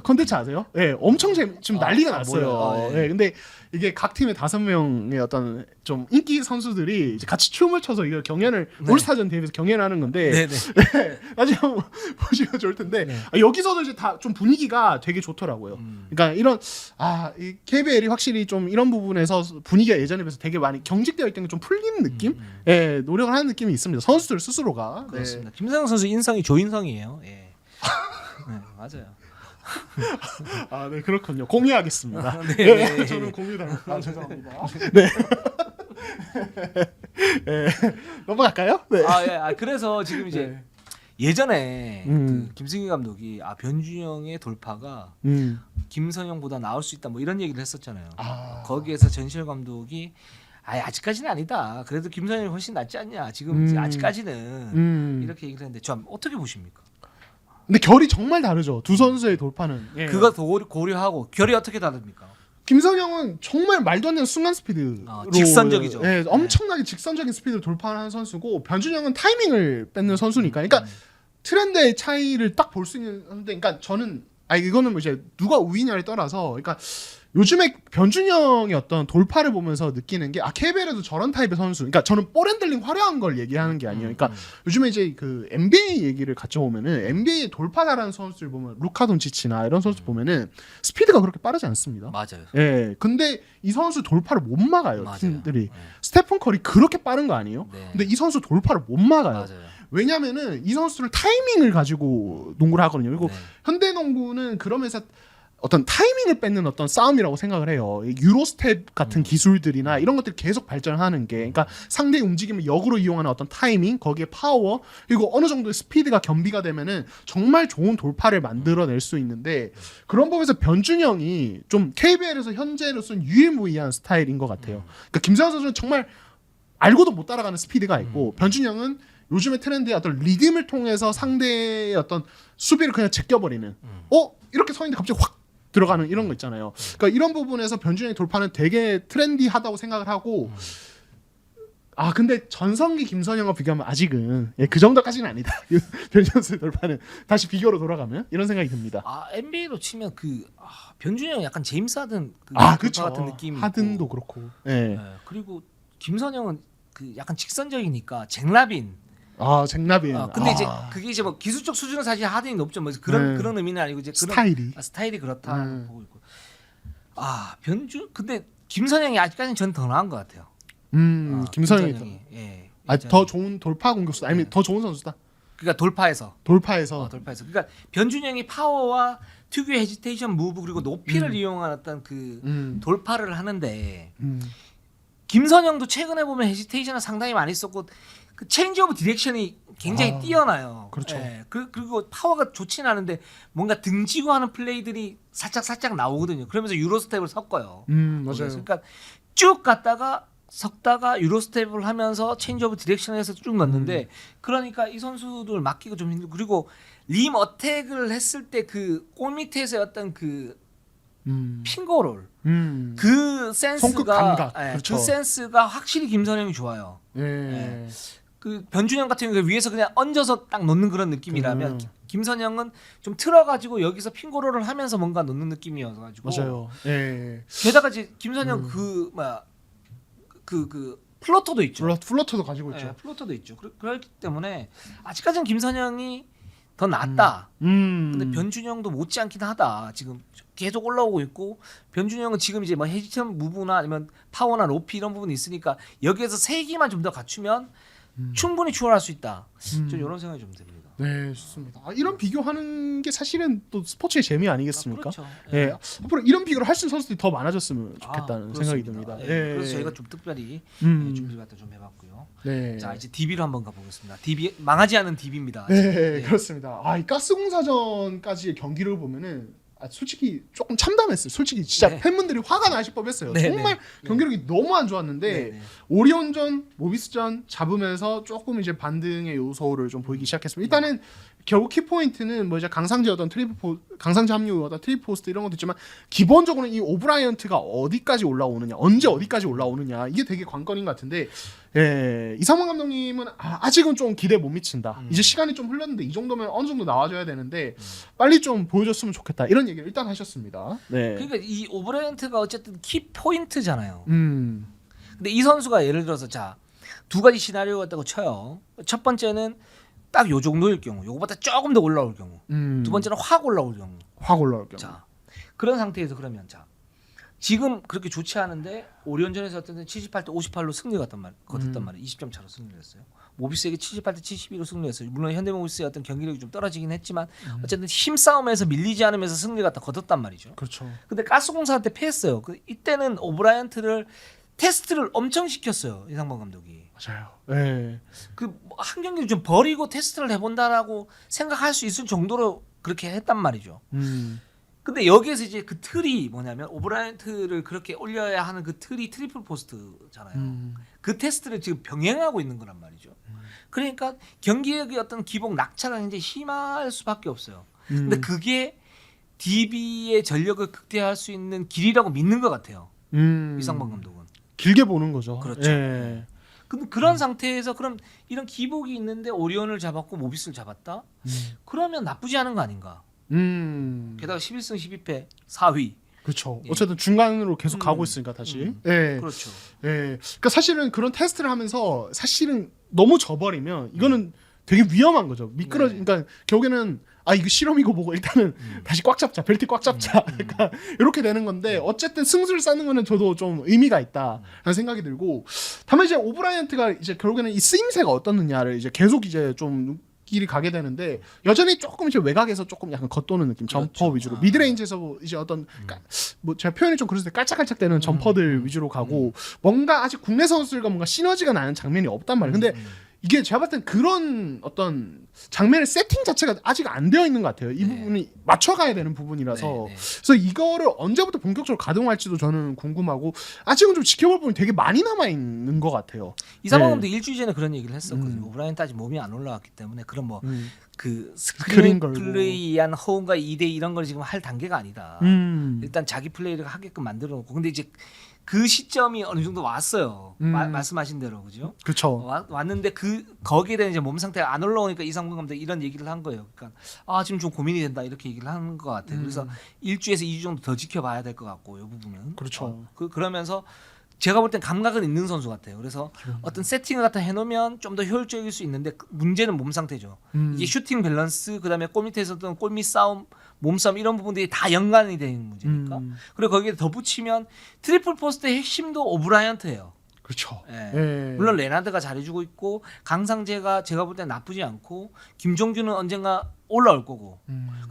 컨텐츠 아세요? 엄청 지금 난리가 났어요. 근데 이게 각 팀의 5명의 어떤 좀 인기 선수들이 이제 같이 춤을 춰서 이거 경연을 올스타전 대회에서 경연을 하는 건데 나중에 한번 보시면 좋을 텐데 여기서도 이제 다 좀 분위기가 되게 좋더라고요. 그러니까 이런 이 KBL이 확실히 좀 이런 부분에서 분위기가 예전에 비해서 되게 많이 경직되어 있던 게 좀 풀리는 느낌? 노력을 하는 느낌이 있습니다. 선수들 스스로가. 그렇습니다. 김선영 선수 인성이 조인성이에요. 네, 맞아요. 네 그렇군요. 공유하겠습니다. 저는 공유다. 죄송합니다. 넘어갈까요? 그래서 지금 이제 예전에 그 김승희 감독이 변준영의 돌파가 김선영보다 나을 수 있다 뭐 이런 얘기를 했었잖아요. 거기에서 전시열 감독이 아직까지는 아니다. 그래도 김선영이 훨씬 낫지 않냐. 지금 아직까지는 이렇게 얘기를 했는데 좀 어떻게 보십니까? 근데 결이 정말 다르죠. 두 선수의 돌파는. 그거 고려하고 결이 어떻게 다릅니까? 김선영은 정말 말도 안 되는 순간 스피드로 직선적이죠. 엄청나게 직선적인 스피드로 돌파하는 선수고 변준영은 타이밍을 뺏는 선수니까. 그러니까 트렌드의 차이를 딱 볼 수 있는데, 그러니까 저는 이거는 뭐 이제 누가 우위냐를 떠나서, 그러니까 요즘에 변준영의 어떤 돌파를 보면서 느끼는 게 KBL에도 저런 타입의 선수, 그러니까 저는 볼 핸들링 화려한 걸 얘기하는 게 아니에요. 그러니까 요즘에 이제 그 NBA 얘기를 가져오면은 NBA 돌파 잘하는 선수들 보면 루카 돈치치나 이런 선수 보면은 스피드가 그렇게 빠르지 않습니다. 맞아요. 근데 이 선수 돌파를 못 막아요. 팀들이. 스테픈 커리 그렇게 빠른 거 아니에요? 근데 이 선수 돌파를 못 막아요. 왜냐면은 이 선수를 타이밍을 가지고 농구를 하거든요. 그리고 현대 농구는 그러면서 어떤 타이밍을 뺏는 어떤 싸움이라고 생각을 해요. 유로스텝 같은 기술들이나 이런 것들이 계속 발전하는 게, 그러니까 상대의 움직임을 역으로 이용하는 어떤 타이밍, 거기에 파워, 그리고 어느 정도의 스피드가 겸비가 되면은 정말 좋은 돌파를 만들어낼 수 있는데, 그런 부분에서 변준영이 좀 KBL에서 현재로서는 유일무이한 스타일인 것 같아요. 그러니까 김세환 선수는 정말 알고도 못 따라가는 스피드가 있고, 변준영은 요즘의 트렌드의 어떤 리듬을 통해서 상대의 어떤 수비를 그냥 제껴버리는, 이렇게 서 있는데 갑자기 확 들어가는 이런 거 있잖아요. 그러니까 이런 부분에서 변준영의 돌파는 되게 트렌디하다고 생각을 하고, 근데 전성기 김선영과 비교하면 아직은 그 정도까지는 아니다. 변준영의 돌파는 다시 비교로 돌아가면 이런 생각이 듭니다. NBA로 치면 변준영 약간 제임스 하든 그렇죠. 같은 느낌이 하든도 있고. 그렇고. 그리고 김선영은 그 약간 직선적이니까 잭라빈. 잭라빈. 근데 이제 그게 이제 뭐 기술적 수준은 사실 하든이 높죠. 뭐 그런 의미는 아니고 이제 스타일이 그렇다 보고 있고. 근데 김선영이 아직까지는 전 더 나은 것 같아요. 김선영이 더 좋은 돌파 공격수, 아니면 더 좋은 선수다. 그러니까 돌파해서. 그러니까 변준영이 파워와 특유의 헤지테이션 무브 그리고 높이를 이용한 어떤 그 돌파를 하는데 김선영도 최근에 보면 헤지테이션을 상당히 많이 썼고. 그 체인지 오브 디렉션이 굉장히 뛰어나요. 그렇죠. 그리고 파워가 좋지는 않은데 뭔가 등지고 하는 플레이들이 살짝 나오거든요. 그러면서 유로스텝을 섞어요. 맞아요. 그러니까 쭉 갔다가 섰다가 유로스텝을 하면서 체인지 오브 디렉션에서 쭉 넣는데 그러니까 이 선수들 맡기가 좀 힘들고, 그리고 림 어택을 했을 때 그 골 밑에서 어떤 그 핑거롤 그 센스가 손끝 감각. 그렇죠. 그 센스가 확실히 김선영이 좋아요. 그 변준영 같은 경우 위에서 그냥 얹어서 딱 놓는 그런 느낌이라면 김선영은 좀 틀어가지고 여기서 핑거롤을 하면서 뭔가 놓는 느낌이어가지고. 맞아요. 게다가 이제 김선영 그 플로터도 있죠. 플로터도 가지고 있죠. 플로터도 있죠. 그렇기 때문에 아직까지는 김선영이 더 낫다. 근데 변준영도 못지않긴 하다. 지금 계속 올라오고 있고, 변준영은 지금 이제 뭐 헤지션 무브나 아니면 파워나 로피 이런 부분이 있으니까 여기에서 세 개만 좀 더 갖추면 충분히 추월할 수 있다. 좀 이런 생각이 좀 듭니다. 네, 좋습니다. 이런 비교하는 게 사실은 또 스포츠의 재미 아니겠습니까? 그렇죠. 예, 앞으로 이런 비교를 할 수 있는 선수들이 더 많아졌으면 좋겠다는 그렇습니다. 생각이 듭니다. 예, 예. 그래서 저희가 좀 특별히 준비를 갖다 좀 해봤고요. 네. 자 이제 DB로 한번 가보겠습니다. DB 망하지 않은 DB입니다. 네, 그렇습니다. 이 가스공사전까지의 경기를 보면은 솔직히 조금 참담했어요. 솔직히 진짜 네. 팬분들이 화가 나실 뻔했어요. 네, 정말 네. 경기력이 너무 안 좋았는데 네, 네. 오리온전, 모비스전 잡으면서 조금 이제 반등의 요소를 좀 보이기 시작했습니다. 일단은 결국 키포인트는 뭐 이제 강상제 합류 트리플 포스트 이런 것도 있지만 기본적으로는 이 오브라이언트가 어디까지 올라오느냐, 언제 어디까지 올라오느냐 이게 되게 관건인 것 같은데 이상만 감독님은 아직은 좀 기대 못 미친다. 이제 시간이 좀 흘렀는데 이 정도면 어느 정도 나와줘야 되는데 빨리 좀 보여줬으면 좋겠다. 이런 얘기를 일단 하셨습니다. 네. 그러니까 이 오브라이언트가 어쨌든 키 포인트잖아요. 음. 근데 이 선수가 예를 들어서 자 두 가지 시나리오가 있다고 쳐요. 첫 번째는 딱 요 정도일 경우, 요거보다 조금 더 올라올 경우. 두 번째는 확 올라올 경우. 확 올라올 경우. 자 그런 상태에서 그러면 자 지금 그렇게 좋지 않은데 오리온전에서 어쨌든 78대 58로 승리 거뒀단 말이에요. 20점 차로 승리를 했어요. 모비스에게 78대 72로 승리했어요. 물론 현대모비스의 어떤 경기력이 좀 떨어지긴 했지만 어쨌든 힘싸움에서 밀리지 않으면서 승리 갖다 거뒀단 말이죠. 그렇죠. 근데 가스공사한테 패했어요. 이때는 오브라이언트를 테스트를 엄청 시켰어요. 이상범 감독이. 맞아요. 네. 한 경기를 좀 버리고 테스트를 해본다라고 생각할 수 있을 정도로 그렇게 했단 말이죠. 근데 여기에서 이제 그 틀이 뭐냐면 오브라이언트를 그렇게 올려야 하는 그 틀이 트리플 포스트잖아요. 그 테스트를 지금 병행하고 있는 거란 말이죠. 그러니까 경기력의 어떤 기복 낙차가 이제 심할 수밖에 없어요. 근데 그게 DB의 전력을 극대화할 수 있는 길이라고 믿는 것 같아요. 이상범 감독은. 길게 보는 거죠. 그렇죠. 예. 근데 그런 상태에서 그럼 이런 기복이 있는데 오리온을 잡았고 모비스를 잡았다? 그러면 나쁘지 않은 거 아닌가? 게다가 11승 12패 4위. 그렇죠. 예. 어쨌든 중간으로 계속 가고 있으니까 다시. 예. 그렇죠. 예. 그러니까 사실은 그런 테스트를 하면서 사실은 너무 져버리면 이거는 되게 위험한 거죠. 그러니까 결국에는 이거 실험이고 뭐고 일단은 다시 꽉 잡자. 벨트 꽉 잡자. 그러니까 이렇게 되는 건데 어쨌든 승수를 쌓는 거는 저도 좀 의미가 있다라는 생각이 들고 다만 이제 오브라이언트가 이제 결국에는 이 쓰임새가 어떻느냐를 이제 계속 이제 좀 길이 가게 되는데 여전히 조금 이제 외곽에서 조금 약간 겉도는 느낌 점퍼 그렇죠. 위주로 미드레인지에서 이제 어떤 뭐 제가 표현이 좀 그랬을 때 깔짝깔짝대는 점퍼들 위주로 가고 뭔가 아직 국내 선수들과 뭔가 시너지가 나는 장면이 없단 말이에요. 근데 이게 제가 봤을 땐 그런 어떤 장면의 세팅 자체가 아직 안 되어 있는 것 같아요. 이 부분이 맞춰가야 되는 부분이라서 그래서 이거를 언제부터 본격적으로 가동할지도 저는 궁금하고 아직은 좀 지켜볼 부분이 되게 많이 남아 있는 것 같아요. 이상범 감독도 일주일 전에 그런 얘기를 했었거든요. 오브라이언트 아직 몸이 안 올라왔기 때문에 그런 뭐 그 스크린 플레이한 허움과 2대 이런 걸 지금 할 단계가 아니다. 일단 자기 플레이를 하게끔 만들어 놓고 근데 이제 그 시점이 어느 정도 왔어요. 말씀하신 대로 그죠? 그렇죠. 왔는데 거기에 대한 이제 몸 상태가 안 올라오니까 이상범 감독이 이런 얘기를 한 거예요. 그러니까 지금 좀 고민이 된다 이렇게 얘기를 하는 것 같아요. 그래서 1주에서 2주 정도 더 지켜봐야 될 것 같고 이 부분은. 그렇죠. 그러면서 제가 볼 땐 감각은 있는 선수 같아요. 그래서 어떤 세팅을 갖다 해놓으면 좀 더 효율적일 수 있는데 문제는 몸 상태죠. 이게 슈팅 밸런스 그다음에 골 밑에서 어떤 골밑 싸움, 몸싸움 이런 부분들이 다 연관이 되는 문제니까. 그리고 거기에 덧붙이면 트리플 포스트의 핵심도 오브라이언트예요. 그렇죠. 예. 물론 레나드가 잘해주고 있고 강상재가 제가 볼 땐 나쁘지 않고 김종규는 언젠가 올라올 거고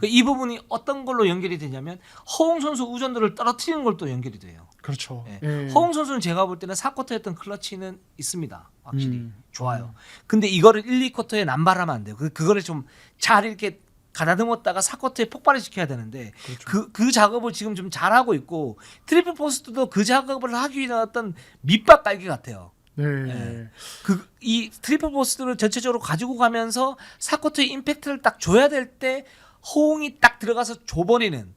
이 부분이 어떤 걸로 연결이 되냐면 허웅 선수 우전들을 떨어뜨리는 걸 또 연결이 돼요. 그렇죠. 예. 허웅 선수는 제가 볼 때는 4쿼터 했던 클러치는 있습니다. 확실히 좋아요. 근데 이거를 1, 2쿼터에 남발하면 안 돼요. 그거를 좀 잘 이렇게 가다듬었다가 4쿼터에 폭발을 시켜야 되는데 그렇죠. 그 작업을 지금 좀 잘하고 있고 트리플 포스트도 그 작업을 하기 위한 어떤 밑밥 깔기 같아요. 네. 이 트리플 포스트를 전체적으로 가지고 가면서 4쿼터의 임팩트를 딱 줘야 될 때 호응이 딱 들어가서 줘버리는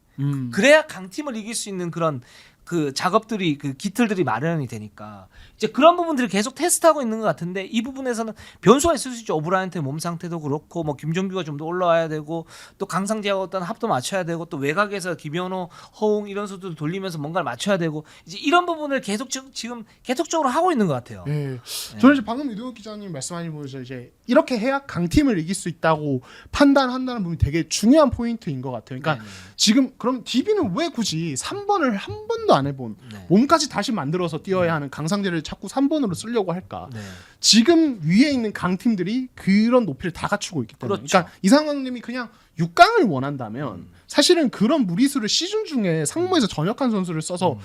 그래야 강팀을 이길 수 있는 그런 그 작업들이 그 기틀들이 마련이 되니까 이제 그런 부분들을 계속 테스트하고 있는 것 같은데 이 부분에서는 변수가 있을 수 있죠. 오브라이언트의 몸 상태도 그렇고 뭐 김종규가 좀 더 올라와야 되고 또 강상재하고 어떤 합도 맞춰야 되고 또 외곽에서 김현호, 허웅 이런 선수들 돌리면서 뭔가를 맞춰야 되고 이제 이런 부분을 계속 지금 계속적으로 하고 있는 것 같아요. 네. 저는 이제 방금 이동욱 기자님 말씀하신 부분에서 이제 이렇게 해야 강팀을 이길 수 있다고 판단한다는 부분이 되게 중요한 포인트인 것 같아요. 그러니까 지금 그럼 DB는 왜 굳이 3번을 한 번도 안 해본 네. 몸까지 다시 만들어서 뛰어야 하는 강상재를 자꾸 3번으로 쓰려고 할까? 네. 지금 위에 있는 강팀들이 그런 높이를 다 갖추고 있기 때문에. 그렇죠. 그러니까 이상강님이 그냥 6강을 원한다면 사실은 그런 무리수를 시즌 중에 상무에서 전역한 선수를 써서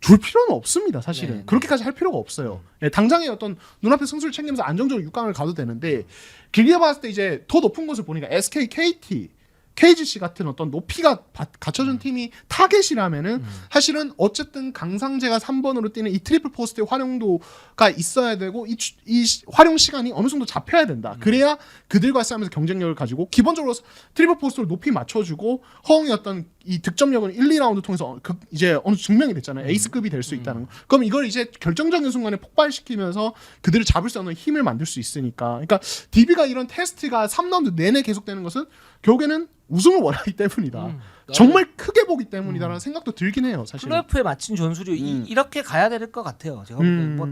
줄 필요는 없습니다. 사실은 네, 네. 그렇게까지 할 필요가 없어요. 예, 당장의 어떤 눈앞의 승수를 챙기면서 안정적으로 6강을 가도 되는데 길게 봤을 때 이제 더 높은 것을 보니까 SK, KT, KGC 같은 어떤 높이가 갖춰진 팀이 타겟이라면은 사실은 어쨌든 강상재가 3번으로 뛰는 이 트리플 포스트의 활용도가 있어야 되고 이 활용 시간이 어느 정도 잡혀야 된다. 그래야 그들과 싸우면서 경쟁력을 가지고 기본적으로 트리플 포스트를 높이 맞춰주고 허웅이 어떤 이 득점력은 1, 2라운드 통해서 이제 어느 증명이 됐잖아요. 에이스급이 될 수 있다는 거. 그럼 이걸 이제 결정적인 순간에 폭발시키면서 그들을 잡을 수 있는 힘을 만들 수 있으니까. 그러니까 DB가 이런 테스트가 3라운드 내내 계속되는 것은 결국에는 우승을 원하기 때문이다. 정말 크게 보기 때문이다라는 생각도 들긴 해요. 사실. 플레이오프에 맞춘 전술이 이렇게 가야 될 것 같아요. 제가 볼 때는 뭐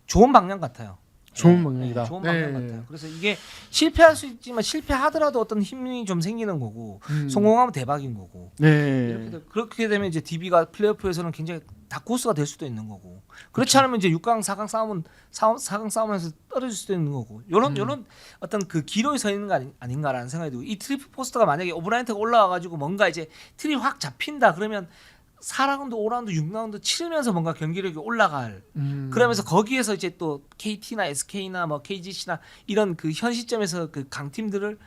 좋은 방향 같아요. 좋은 방향이다. 네, 좋은 방향 같아요. 그래서 이게 실패할 수 있지만 실패하더라도 어떤 힘이 좀 생기는 거고 성공하면 대박인 거고. 네. 그렇게 되면 이제 DB가 플레이오프에서는 굉장히 다크호스가 될 수도 있는 거고. 그렇지 않으면 이제 6강, 4강 싸움은 4강 싸움에서 떨어질 수도 있는 거고. 요런 어떤 그 기로에 서 있는 거 아닌가라는 생각이 들고 이 트리플 포스터가 만약에 오브라이트가 올라와 가지고 뭔가 이제 틀이 확 잡힌다 그러면 4라운드, 5라운드, 6라운드 치르면서 뭔가 경기력이 올라갈. 그러면서 거기에서 이제 또 KT나 SK나 뭐 KGC나 이런 그 현 시점에서 그 강팀들을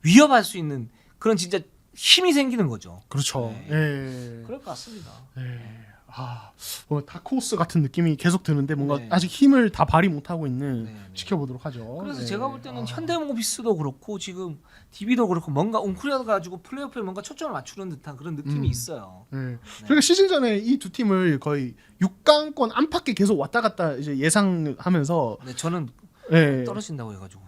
위협할 수 있는 그런 진짜 힘이 생기는 거죠. 그렇죠. 네. 네. 그럴 것 같습니다. 네. 다크호스 같은 느낌이 계속 드는데 뭔가 네. 아직 힘을 다 발휘 못하고 있는 네, 네. 지켜보도록 하죠. 그래서 네. 제가 볼 때는 현대모비스도 그렇고 지금 DB도 그렇고 뭔가 웅크려 가지고 플레이오프에 뭔가 초점을 맞추는 듯한 그런 느낌이 있어요. 네. 그러니까 시즌 전에 이 두 팀을 거의 6강권 안팎에 계속 왔다 갔다 이제 예상하면서 네, 저는 네. 떨어진다고 해가지고.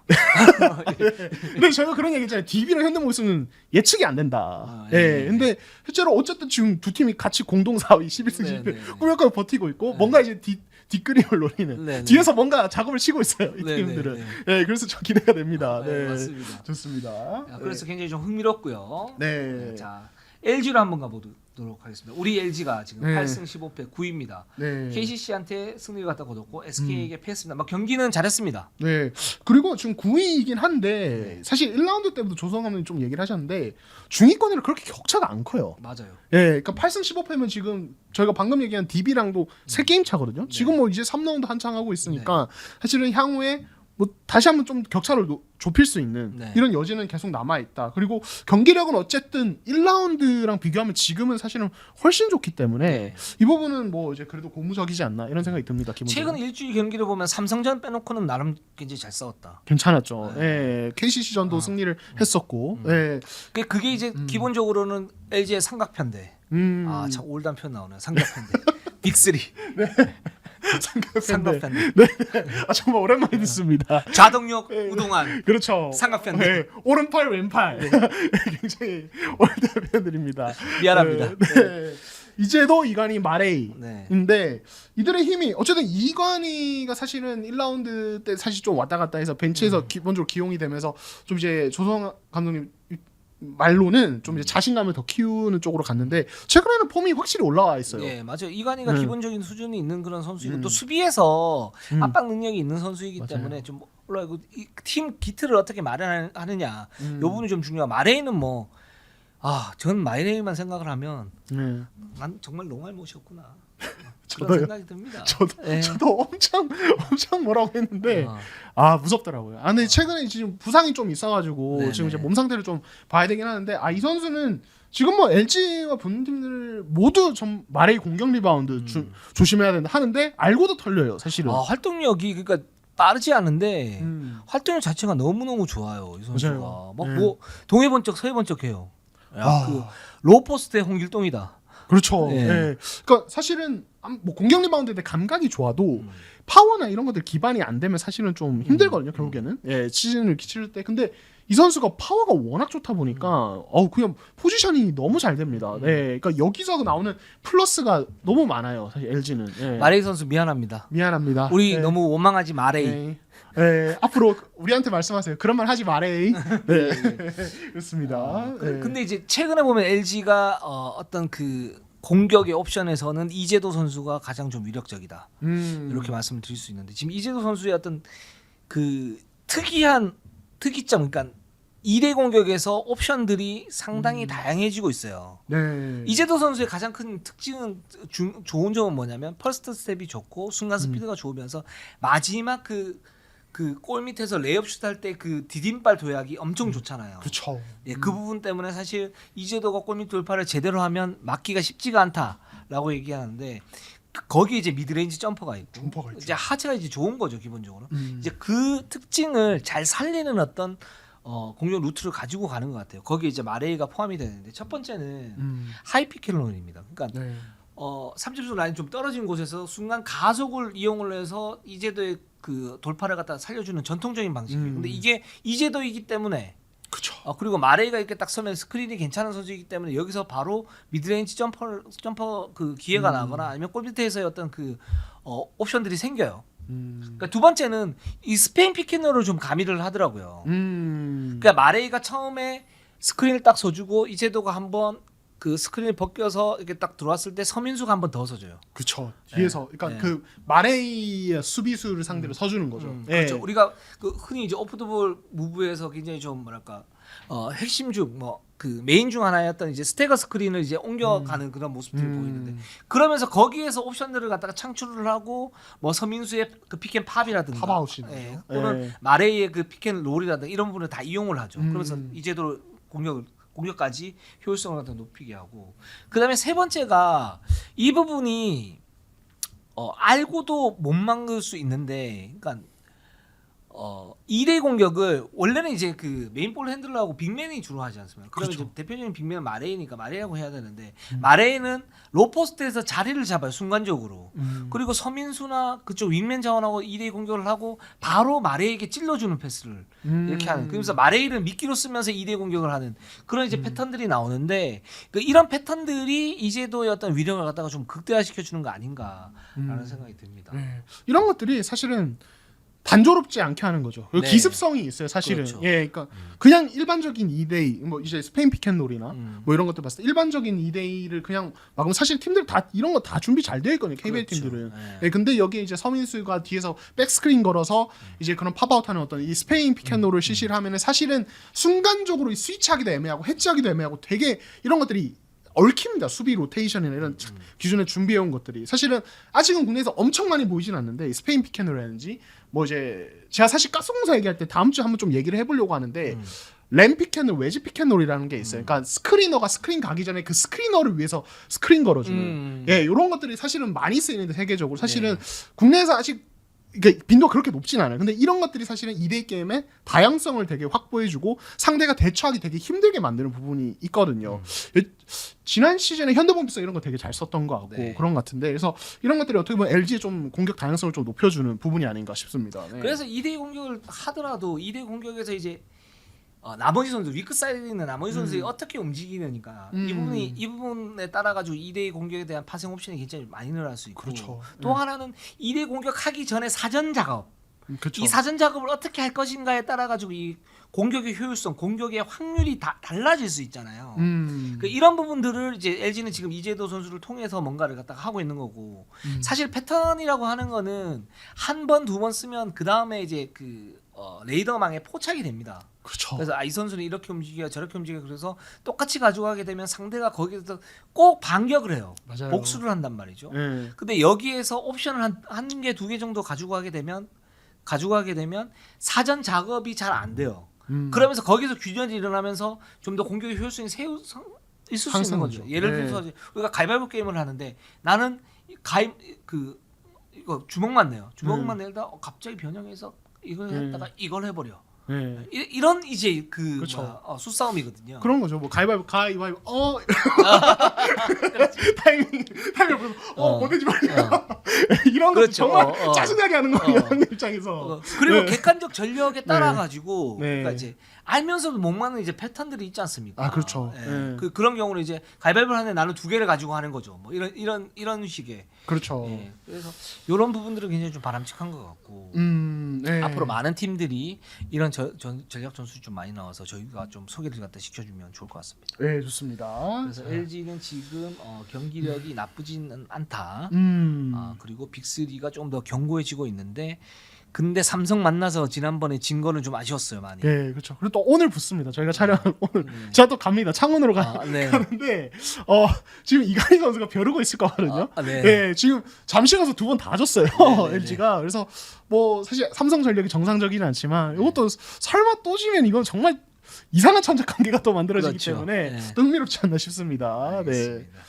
근데 저희가 그런 얘기 있잖아요. DB랑 현대모비스는 예측이 안 된다. 예. 근데 실제로 어쨌든 지금 두 팀이 같이 공동 4위 11승 네, 10패 네, 네. 꾸역꾸역 버티고 있고 뭔가 이제 뒷그림을 노리는 네, 네. 뒤에서 뭔가 작업을 치고 있어요. 이 네, 팀들은. 네, 예. 그래서 저 기대가 됩니다. 네, 맞습니다. 좋습니다. 그래서 굉장히 좀 흥미롭고요. 네. 자, LG로 한번 가보도록 하겠습니다. 우리 LG가 지금 네. 8승 15패 9위입니다. 네. KCC한테 승리를 갖다 거뒀고 SK에게 패했습니다. 막 경기는 잘했습니다. 네. 그리고 지금 9위이긴 한데 사실 1라운드 때부터 조성 감독님 좀 얘기를 하셨는데 중위권이랑 그렇게 격차가 안 커요. 맞아요. 예, 그러니까 8승 15패면 지금 저희가 방금 얘기한 DB랑도 3게임 차거든요. 지금 뭐 이제 3라운드 한창 하고 있으니까 사실은 향후에 뭐 다시 한번 좀 격차를 좁힐 수 있는 이런 여지는 계속 남아 있다. 그리고 경기력은 어쨌든 1라운드랑 비교하면 지금은 사실은 훨씬 좋기 때문에 이 부분은 뭐 이제 그래도 고무적이지 않나 이런 생각이 듭니다. 기본적으로. 최근 일주일 경기를 보면 삼성전 빼놓고는 나름 굉장히 잘 싸웠다. 괜찮았죠. 예, KCC전도 승리를 했었고. 예. 그게 이제 기본적으로는 LG의 삼각편대. 아, 참 올드한 편 나오네요. 삼각편대. 빅3. 삼각편대. 네. 아 정말 오랜만에 듣습니다. 자동력 우동환. 그렇죠. 삼각편대. 네. 오른팔 왼팔. 굉장히 올드한 편들입니다. 미안합니다. 네. 이제도 이관희 네. 마레이인데 이들의 힘이 어쨌든 이관희가 사실은 1라운드 때 사실 좀 왔다 갔다 해서 벤치에서 기본적으로 기용이 되면서 좀 이제 조성 감독님 말로는 좀 이제 자신감을 더 키우는 쪽으로 갔는데 최근에는 폼이 확실히 올라와 있어요. 예, 맞아요. 이관희가 기본적인 수준이 있는 그런 선수이고 또 수비에서 압박 능력이 있는 선수이기 맞아요. 때문에 좀 올라가고 팀 기틀을 어떻게 마련하느냐 이 부분이 좀 중요하고 마레이는 뭐 전 마레이만 생각을 하면 난 정말 농알못이었구나. 그런 생각이 듭니다. 저도 엄청 뭐라고 했는데 무섭더라고요. 근데 최근에 지금 부상이 좀 있어가지고 지금 이제 몸 상태를 좀 봐야 되긴 하는데 이 선수는 지금 뭐 LG와 보는 팀들 모두 좀 마레이 공격 리바운드 조심해야 된다 하는데 알고도 털려요 사실은. 활동력이 그러니까 빠르지 않은데 활동력 자체가 너무 좋아요 이 선수가. 뭐 동해번쩍 서해번쩍해요. 그 로포스트의 홍길동이다. 그렇죠. 예. 그러니까 사실은 뭐 공격 리바운드에 대해 감각이 좋아도 파워나 이런 것들 기반이 안 되면 사실은 좀 힘들거든요. 결국에는 시즌을 치를 때. 근데 이 선수가 파워가 워낙 좋다 보니까 그냥 포지션이 너무 잘 됩니다. 네, 그러니까 여기서 나오는 플러스가 너무 많아요. 사실 LG는. 마레이 선수 미안합니다. 우리 너무 원망하지 마레이. 앞으로 우리한테 말씀하세요. 그런 말 하지 마레이. 네, 그렇습니다. 근데 이제 최근에 보면 LG가 어떤 그 공격의 옵션에서는 이재도 선수가 가장 좀 위력적이다. 이렇게 말씀을 드릴 수 있는데 지금 이재도 선수의 어떤 그 특이한 특이점, 그러니까 2대 공격에서 옵션들이 상당히 다양해지고 있어요. 네. 이재도 선수의 가장 큰 특징은 좋은 점은 뭐냐면 퍼스트 스텝이 좋고 순간 스피드가 좋으면서 마지막 그 골 밑에서 레이업 슛할 때 그 디딤발 도약이 엄청 좋잖아요. 그렇죠. 예, 그 부분 때문에 사실 이재도가 골밑 돌파를 제대로 하면 막기가 쉽지가 않다라고 얘기하는데 거기에 이제 미드레인지 점퍼가 있고 점퍼가 있죠. 이제 하체가 이제 좋은 거죠 기본적으로. 이제 그 특징을 잘 살리는 어떤 공격 루트를 가지고 가는 것 같아요. 거기에 이제 마레이가 포함이 되는데 첫 번째는 하이피켈론입니다. 그러니까 네. 30초 라인 좀 떨어진 곳에서 순간 가속을 이용을 해서 이재도의 그 돌파를 갖다 살려주는 전통적인 방식이에요. 근데 이게 이재도이기 때문에 그렇죠. 그리고 마레이가 이렇게 딱 서면 스크린이 괜찮은 선수이기 때문에 여기서 바로 미드레인지 점퍼 그 기회가 나거나 아니면 골 밑에서의 어떤 그 옵션들이 생겨요. 그러니까 두 번째는 이 스페인 피켓롤을 좀 가미를 하더라고요. 그러니까 마레이가 처음에 스크린을 딱 서주고 이재도가 한번 그 스크린을 벗겨서 이렇게 딱 들어왔을 때 서민수가 한번 더 서줘요. 그렇죠. 뒤에서 그러니까 네. 그 마레이의 수비수를 상대로 서주는 거죠. 그렇죠. 우리가 그 흔히 이제 오프더볼 무브에서 굉장히 좀 뭐랄까 핵심 중 뭐 그 메인 중 하나였던 이제 스태거 스크린을 이제 옮겨가는 그런 모습들이 보이는데 그러면서 거기에서 옵션들을 갖다가 창출을 하고 뭐 서민수의 그 피켄팝이라든가 팝아웃이네요. 또는 마레이의 그 피켄롤이라든가 이런 부분을 다 이용을 하죠. 그러면서 이제도 공격까지 효율성을 갖다 높이게 하고 그다음에 세 번째가 이 부분이 알고도 못 막을 수 있는데 그러니까 2대 공격을 원래는 이제 그 메인볼 핸들러하고 빅맨이 주로 하지 않습니까? 그러면 그렇죠. 이제 대표적인 빅맨은 마레이니까 마레이라고 해야 되는데 마레이는 로포스트에서 자리를 잡아요 순간적으로. 그리고 서민수나 그쪽 윙맨 자원하고 2대 공격을 하고 바로 마레이에게 찔러주는 패스를 이렇게 하는. 그래서 마레이를 미끼로 쓰면서 2대 공격을 하는 그런 이제 패턴들이 나오는데 이런 패턴들이 이제도의 어떤 위력을 갖다가 좀 극대화시켜 주는 거 아닌가라는 생각이 듭니다. 네. 이런 것들이 사실은 단조롭지 않게 하는 거죠. 네. 기습성이 있어요, 사실은. 그렇죠. 예, 그러니까 그냥 일반적인 2대2 뭐 이제 스페인 피켓놀이나 뭐 이런 것들 봤을 때 일반적인 2대2를 그냥 막으면 사실 팀들 다 이런 거 다 준비 잘 되어 있거든요. KBL 그렇죠. 팀들은. 네. 예, 근데 여기에 이제 서민수가 뒤에서 백스크린 걸어서 이제 그런 팝아웃하는 어떤 이 스페인 피켓놀을 실시를 하면은 사실은 순간적으로 스위치하기도 애매하고 해치하기도 애매하고 되게 이런 것들이 얽힙니다. 수비 로테이션이나 이런 기존에 준비해온 것들이 사실은 아직은 국내에서 엄청 많이 보이진 않는데 이 스페인 피켓놀이라든지 뭐 이제 제가 사실 가스공사 얘기할 때 다음 주에 한번 좀 얘기를 해보려고 하는데 램 피켓놀, 웨지 피켓놀이라는 게 있어요. 그러니까 스크리너가 스크린 가기 전에 그 스크리너를 위해서 스크린 걸어주는 예 이런 것들이 사실은 많이 쓰이는데 세계적으로 사실은 국내에서 아직 이게 빈도가 그렇게 높진 않아요. 근데 이런 것들이 사실은 2대2 게임의 다양성을 되게 확보해주고 상대가 대처하기 되게 힘들게 만드는 부분이 있거든요. 지난 시즌에 현대모비스 이런 거 되게 잘 썼던 것 같고 네. 그런 것 같은데 그래서 이런 것들이 어떻게 보면 LG의 좀 공격 다양성을 좀 높여주는 부분이 아닌가 싶습니다. 네. 그래서 2대 공격을 하더라도 2대 공격에서 이제 나머지 선수 위크 사이드에 있는 나머지 선수들이 어떻게 움직이느니까 이 부분에 따라 가지고 2대 공격에 대한 파생 옵션이 굉장히 많이 늘어날 수 있고 그렇죠. 또 하나는 2대 공격하기 전에 사전 작업 그렇죠. 이 사전 작업을 어떻게 할 것인가에 따라 가지고 이 공격의 효율성, 공격의 확률이 다 달라질 수 있잖아요. 이런 부분들을 이제 LG는 지금 이재도 선수를 통해서 뭔가를 갖다가 하고 있는 거고 사실 패턴이라고 하는 거는 한 번, 두 번 쓰면 그 다음에 이제 그 레이더망에 포착이 됩니다. 그렇죠. 그래서 이 선수는 이렇게 움직여 저렇게 움직여 그래서 똑같이 가져가게 되면 상대가 거기서 꼭 반격을 해요. 맞아요. 복수를 한단 말이죠. 네. 근데 여기에서 옵션을 한 개, 두 개 정도 가지고 가게 되면 사전 작업이 잘 안 돼요. 그러면서 거기서 균열이 일어나면서 좀 더 공격의 효율성이 있을 수 있는 거죠. 예를 들어서 우리가 가위바위보 게임을 하는데 나는 이거 주먹만 내요. 주먹만 내다 갑자기 변형해서 이걸 했다가 이걸 해버려. 네. 이런 이제 그렇죠. 수싸움이거든요. 그런 거죠. 뭐 가위바위보 타이밍 보면서 보내지 말자. 이런 거 그렇죠. 정말 짜증나게 하는 거예요. 상대 입장에서. 그리고 네. 객관적 전력에 따라 가지고 네. 그러니까 이제 알면서도 못 맞는 이제 패턴들이 있지 않습니까? 아, 그렇죠. 예. 네. 그런 경우는 이제 가위바위보를 하는데 나는 두 개를 가지고 하는 거죠. 뭐 이런 식의. 그렇죠. 예. 그래서 이런 부분들은 굉장히 좀 바람직한 것 같고. 네. 앞으로 많은 팀들이 이런 전략 전술이 좀 많이 나와서 저희가 좀 소개를 갖다 시켜주면 좋을 것 같습니다. 네, 좋습니다. 그래서 LG는 지금 경기력이 나쁘지는 않다. 그리고 빅3가 좀 더 견고해지고 있는데 근데 삼성 만나서 지난번에 진 거는 좀 아쉬웠어요 많이. 네, 그렇죠. 그리고 또 오늘 붙습니다. 저희가 촬영한 오늘 제가 또 갑니다. 창원으로 네. 가는데 지금 이강인 선수가 벼르고 있을 거거든요. 네. 네, 지금 잠실 가서 2번 다 졌어요. 네. LG가. 그래서 뭐 사실 삼성 전력이 정상적이진 않지만 이것도 설마 또 지면 이건 정말 이상한 천적 관계가 또 만들어지기 그렇죠. 때문에 네. 또 흥미롭지 않나 싶습니다. 알겠습니다.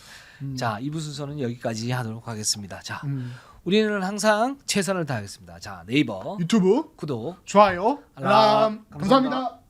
자, 2부 순서는 여기까지 하도록 하겠습니다. 자, 네. 우리는 항상 최선을 다하겠습니다. 자, 네이버 유튜브 구독 좋아요, 알람. 감사합니다.